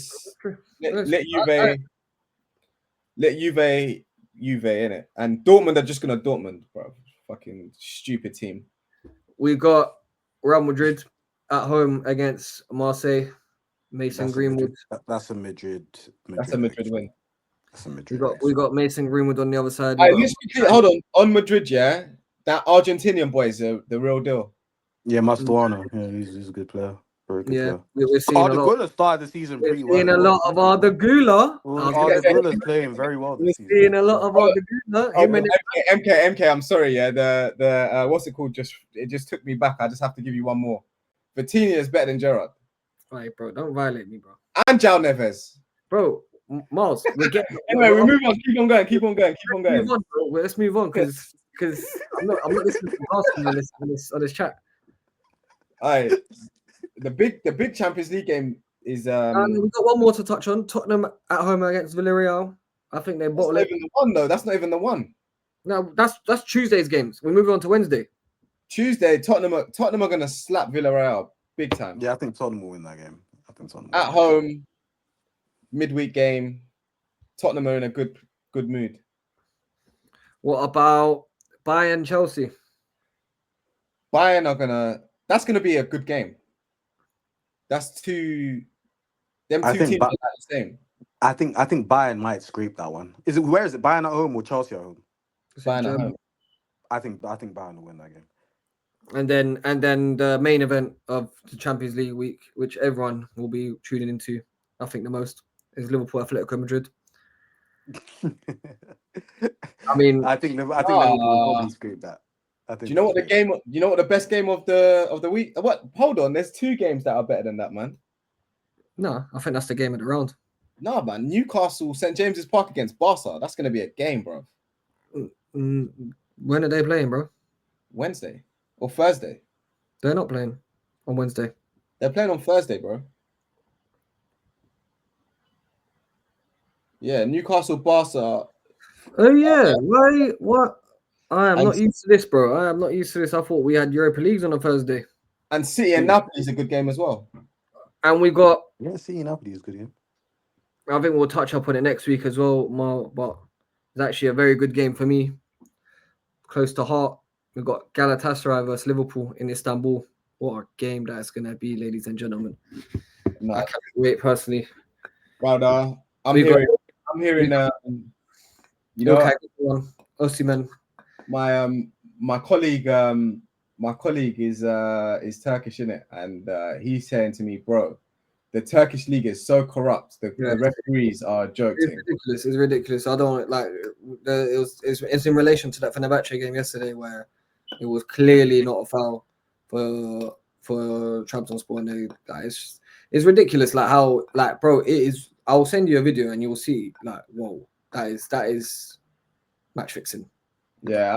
S1: Juve in it, and Dortmund are just gonna Dortmund, bro. Fucking stupid team.
S2: We got Real Madrid at home against Marseille. Mason Greenwood.
S4: That's a Madrid.
S1: That's a Madrid win.
S4: That's a Madrid.
S2: We got Mason Greenwood on the other side.
S1: Hold on Madrid, yeah. That Argentinian boy is the real deal.
S4: Yeah, Mascherano. Yeah, he's a good player. Very good player.
S2: We're seeing a lot.
S4: Gula started the season pretty well.
S2: We're seeing a lot of Arda Güler.
S4: Gula's playing very well this season.
S2: We're seeing a lot of Arda Güler.
S1: MK, I'm sorry, yeah. The what's it called? It just took me back. I just have to give you one more. Vitinha is better than Gerrard.
S2: Right, bro. Don't violate me, bro.
S1: And João Neves.
S2: Bro, Miles, we're getting.
S1: Anyway, we move on. Keep on going.
S2: Move on, bro. Let's move on because I'm not listening to Arsenal on this chat.
S1: All right. The big Champions League game is
S2: we've got one more to touch on. Tottenham at home against Villarreal. I think they bottled it.
S1: That's not even the one, though. That's not even the one.
S2: No, that's Tuesday's games. We're moving on to Wednesday.
S1: Tuesday, Tottenham are gonna slap Villarreal big time.
S4: Yeah, I think Tottenham will win that game.
S1: At home, midweek game. Tottenham are in a good mood.
S2: What about Bayern Chelsea?
S1: Bayern that's gonna be a good game. That's them two teams are the same.
S4: I think Bayern might scrape that one. Where is it? Bayern at home or Chelsea at home?
S1: Bayern at home.
S4: I think Bayern will win that game.
S2: And then the main event of the Champions League week, which everyone will be tuning into, I think the most, is Liverpool Atletico Madrid. I mean,
S4: I think Liverpool will probably scrape that.
S1: Do you know what the best game of the week? What? Hold on, there's 2 games that are better than that, man.
S2: No, I think that's the game of the round.
S1: No, man. Newcastle, St. James's Park against Barca. That's gonna be a game, bro.
S2: When are they playing, bro?
S1: Wednesday or Thursday?
S2: They're not playing on Wednesday.
S1: They're playing on Thursday, bro. Yeah, Newcastle, Barca.
S2: Oh yeah, why? What? I am not used to this, bro. I am not used to this. I thought we had Europa Leagues on a Thursday.
S1: And City and Napoli is a good game as well.
S2: And we got.
S4: Yeah, City and Napoli is a good game.
S2: I think we'll touch up on it next week as well, Mal. But it's actually a very good game for me. Close to heart. We've got Galatasaray versus Liverpool in Istanbul. What a game that's going to be, ladies and gentlemen. No. I can't wait, personally.
S1: Brother, I'm hearing, you know,
S2: okay, Osimhen.
S1: My colleague is Turkish, innit? And he's saying to me, bro, the Turkish league is so corrupt. The referees are joking.
S2: It's ridiculous. I don't like. It's in relation to that Fenerbahce game yesterday where it was clearly not a foul for Trabzonspor. And it's ridiculous. Like how, like, bro, it is. I'll send you a video and you'll see. Like, whoa, that is match fixing.
S1: Yeah,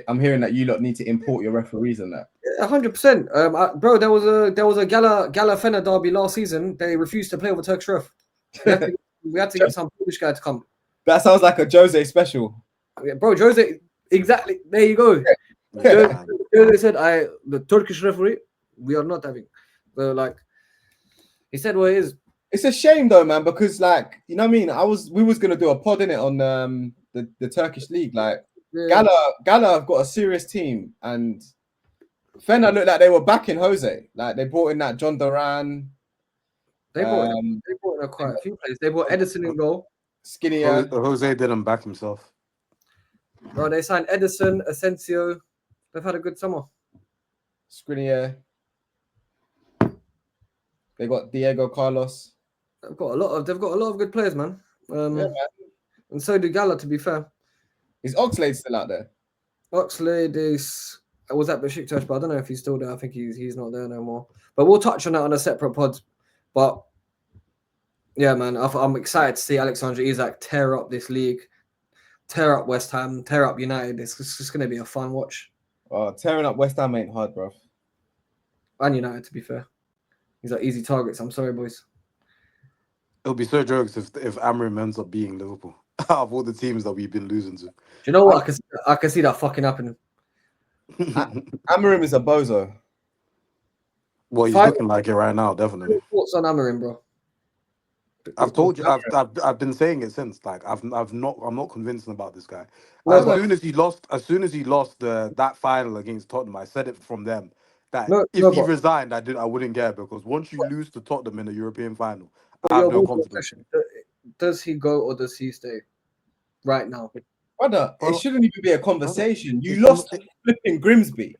S1: I'm hearing that you lot need to import your referees on that.
S2: 100%. Bro, there was a Gala Fener derby last season. They refused to play with a Turkish ref. We had to get some Polish guy to come.
S1: That sounds like a Jose special.
S2: Yeah, bro, Jose, exactly. There you go. Yeah. Jose said, the Turkish referee, we are not having. So, like, he said what it is.
S1: It's a shame though, man, because, like, you know what I mean? We was gonna do a pod in it on the Turkish league. Like, yeah. Gala have got a serious team, and Fener looked like they were backing Jose. Like, they brought in that John Duran.
S2: They brought in quite a few players. They brought Edison in goal.
S1: Skinnier.
S4: Jose didn't back himself.
S2: Bro, they signed Edison, Asensio. They've had a good summer.
S1: Skriniar. They got Diego Carlos.
S2: They've got a lot of good players, man.
S1: Yeah, man.
S2: And so do Gala, to be fair.
S1: Is Oxlade still out there?
S2: Oxlade was at Besiktas, but I don't know if he's still there. I think he's not there no more. But we'll touch on that on a separate pod. But yeah, man, I'm excited to see Alexander Isak tear up this league, tear up West Ham, tear up United. It's just going to be a fun watch.
S1: Tearing up West Ham ain't hard, bro.
S2: And United, to be fair. These are easy targets. I'm sorry, boys.
S3: It'll be so jokes if Amorim ends up being Liverpool out of all the teams that we've been losing to.
S2: Do you know what? I can see that fucking happening.
S1: Amorim is a bozo.
S3: Well, he's looking like it right now, definitely.
S2: Thoughts on Amorim, bro?
S3: I've told you, I've been saying it since. Like, I'm not convinced about this guy.
S2: No,
S3: As
S2: but-
S3: soon as he lost that final against Tottenham, I said it from them that
S2: No,
S3: if
S2: no,
S3: he
S2: but-
S3: rewesigned, I wouldn't care, because once you lose to Tottenham in a European final,
S2: But
S3: I have
S2: your
S3: no
S2: real
S3: confidence.
S2: question, does he go or does he stay right now?
S1: Brother,
S3: Bro,
S1: it shouldn't even be a conversation. You
S3: it's
S1: lost
S3: not-
S1: to flipping Grimsby.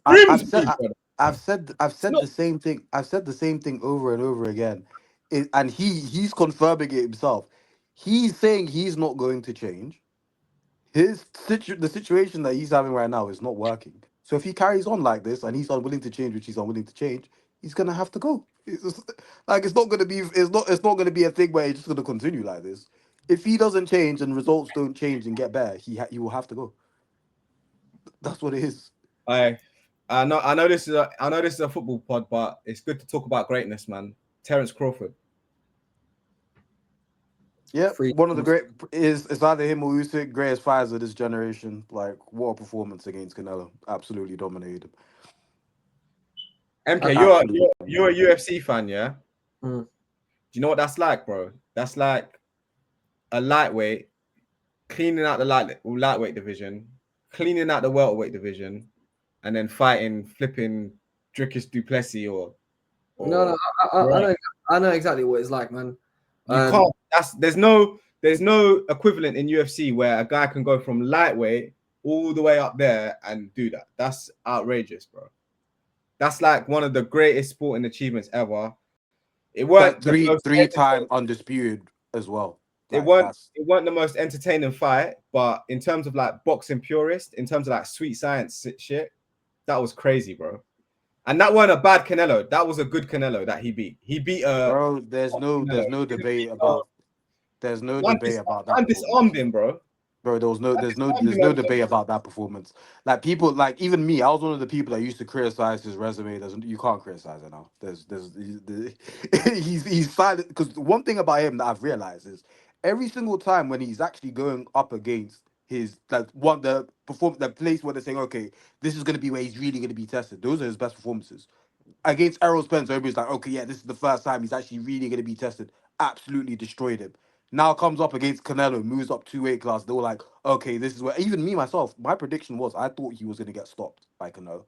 S3: I've
S1: Grimsby,
S3: said
S1: brother.
S3: I've said
S1: not-
S3: the same thing. I've said the same thing over and over again, and he's confirming it himself. He's saying he's not going to change. The situation that he's having right now is not working. So if he carries on like this and he's unwilling to change, which he's unwilling to change, he's gonna have to go. It's not gonna be it's not gonna be a thing where he's just gonna continue like this. If he doesn't change and results don't change and get better, he will have to go. That's what it is.
S1: I know this is a football pod, but it's good to talk about greatness, man. Terence Crawford.
S3: Yeah,
S2: Free-
S3: one of the great is either him or Usyk, greatest fighters of this generation. Like, what a performance against Canelo! Absolutely dominated him.
S1: MK,
S3: Absolutely
S1: you're a UFC fan, yeah?
S2: Mm.
S1: Do you know what that's like, bro? That's like a lightweight cleaning out the lightweight division, cleaning out the welterweight division, and then fighting flipping Dricus Duplessis or
S2: No, I know exactly what it's like, man.
S1: you can't. There's no equivalent in UFC where a guy can go from lightweight all the way up there and do that. That's outrageous, bro. That's like one of the greatest sporting achievements ever. It weren't
S3: Like three-time undisputed as well.
S1: It
S3: Like,
S1: weren't the most entertaining fight, but in terms of like boxing purist, in terms of like sweet science shit, that was crazy, bro. And that weren't a bad Canelo. That was a good Canelo that he beat. He beat
S3: bro, there's no debate about that
S1: I'm
S3: performance.
S1: disarmed him, bro.
S3: Bro, there's no debate about that performance. Like, people, like, even me, I was one of the people that used to criticize his resume. You can't criticize it now. He's silent, because one thing about him that I've realized is every single time when he's actually going up against his the place where they're saying, okay, this is gonna be where he's really gonna be tested. Those are his best performances. Against Errol Spence, everybody's like, okay, yeah, this is the first time he's actually really gonna be tested. Absolutely destroyed him. Now comes up against Canelo, moves up 2 weight class. They were like, okay, this is where, even me myself, my prediction was I thought he was going to get stopped by Canelo.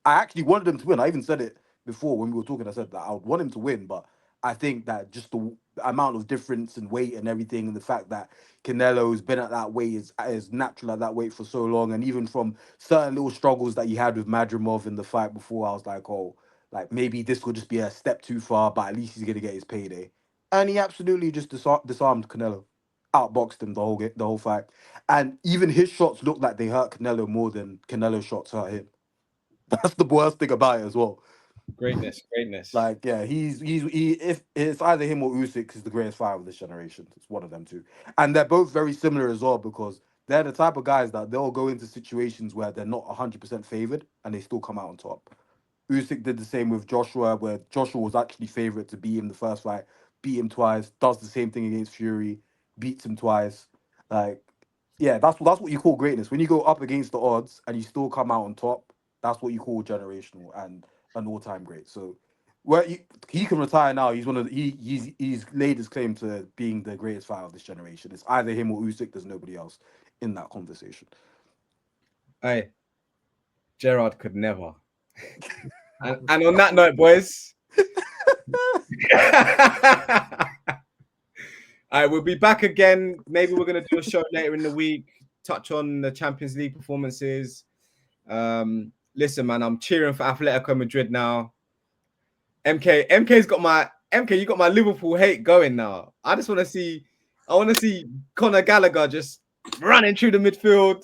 S3: I actually wanted him to win. I even said it before when we were talking. I said that I would want him to win, but I think that just the amount of difference in weight and everything, and the fact that Canelo's been at that weight, is natural at that weight for so long, and even from certain little struggles that he had with Madrimov in the fight before, I was like, oh, like maybe this could just be a step too far, but at least he's going to get his payday. And he absolutely just disarmed Canelo, outboxed him the whole fight, and even his shots looked like they hurt Canelo more than Canelo's shots hurt him. That's the worst thing about it as well.
S1: Greatness.
S3: Like, yeah, if it's either him or Usyk is the greatest fighter of this generation. It's one of them two, and they're both very similar as well, because they're the type of guys that they'll go into situations where they're not 100% favored and they still come out on top. Usyk did the same with Joshua, where Joshua was actually favourite to beat him the first fight, beat him twice, does the same thing against Fury, beats him twice. Like, yeah, that's what you call greatness. When you go up against the odds and you still come out on top, that's what you call generational and an all-time great. So, he can retire now. He's he's laid his claim to being the greatest fighter of this generation. It's either him or Usyk. There's nobody else in that conversation.
S1: Hey, Gerard could never. and on that note, boys. All right, we'll be back again. Maybe we're going to do a show later in the week, touch on the Champions League performances. listen, man, I'm cheering for Atletico Madrid now. MK's got my you got my Liverpool hate going now. I want to see Conor Gallagher just running through the midfield.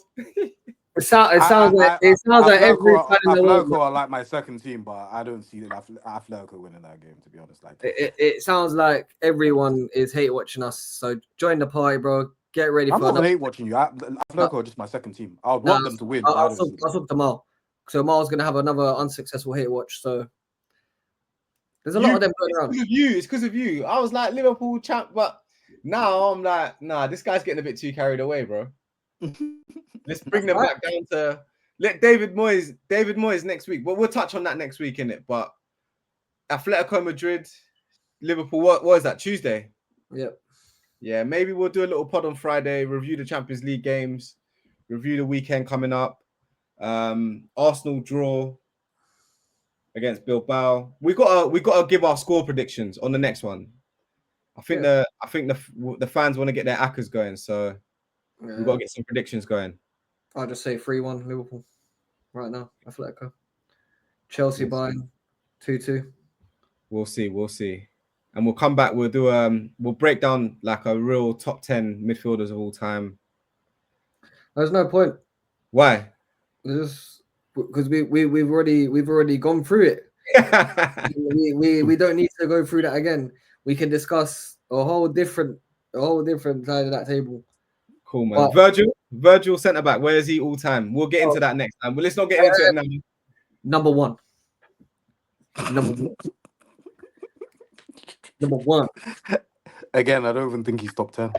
S2: It sounds like every fan in the world.
S4: Atletico are like my second team, but I don't see Atletico winning that game, to be honest. Like
S2: It sounds like everyone is hate watching us. So join the party, bro. Get ready
S4: I'm
S2: for
S4: not hate watching you. Atletico are just my second team. I would want them to win.
S2: I'll talk to Mal. So Mal's gonna have another unsuccessful hate watch. So there's a lot of them going around.
S1: It's because of you. I was like Liverpool champ, but now I'm like, nah, this guy's getting a bit too carried away, bro. Let's bring them back down to let David Moyes next week. But we'll touch on that next week, innit? But Atletico Madrid, Liverpool, what is that? Tuesday?
S2: Yep.
S1: Yeah, maybe we'll do a little pod on Friday, review the Champions League games, review the weekend coming up. Arsenal draw against Bilbao. We gotta give our score predictions on the next one. I think the fans want to get their accas going, so we've got to get some predictions going.
S2: I'll just say 3-1 Liverpool right now. Atletico. Chelsea buying 2-2.
S1: We'll see. And we'll come back. We'll break down like a real top 10 midfielders of all time.
S2: There's no point.
S1: Why?
S2: Just because we've already gone through it. we don't need to go through that again. We can discuss a whole different side of that table.
S1: Cool, man. But, Virgil centre back. Where is he all time? We'll get into that next time. But let's not get into it now.
S2: Number one. Number one.
S4: Again, I don't even think he's top 10.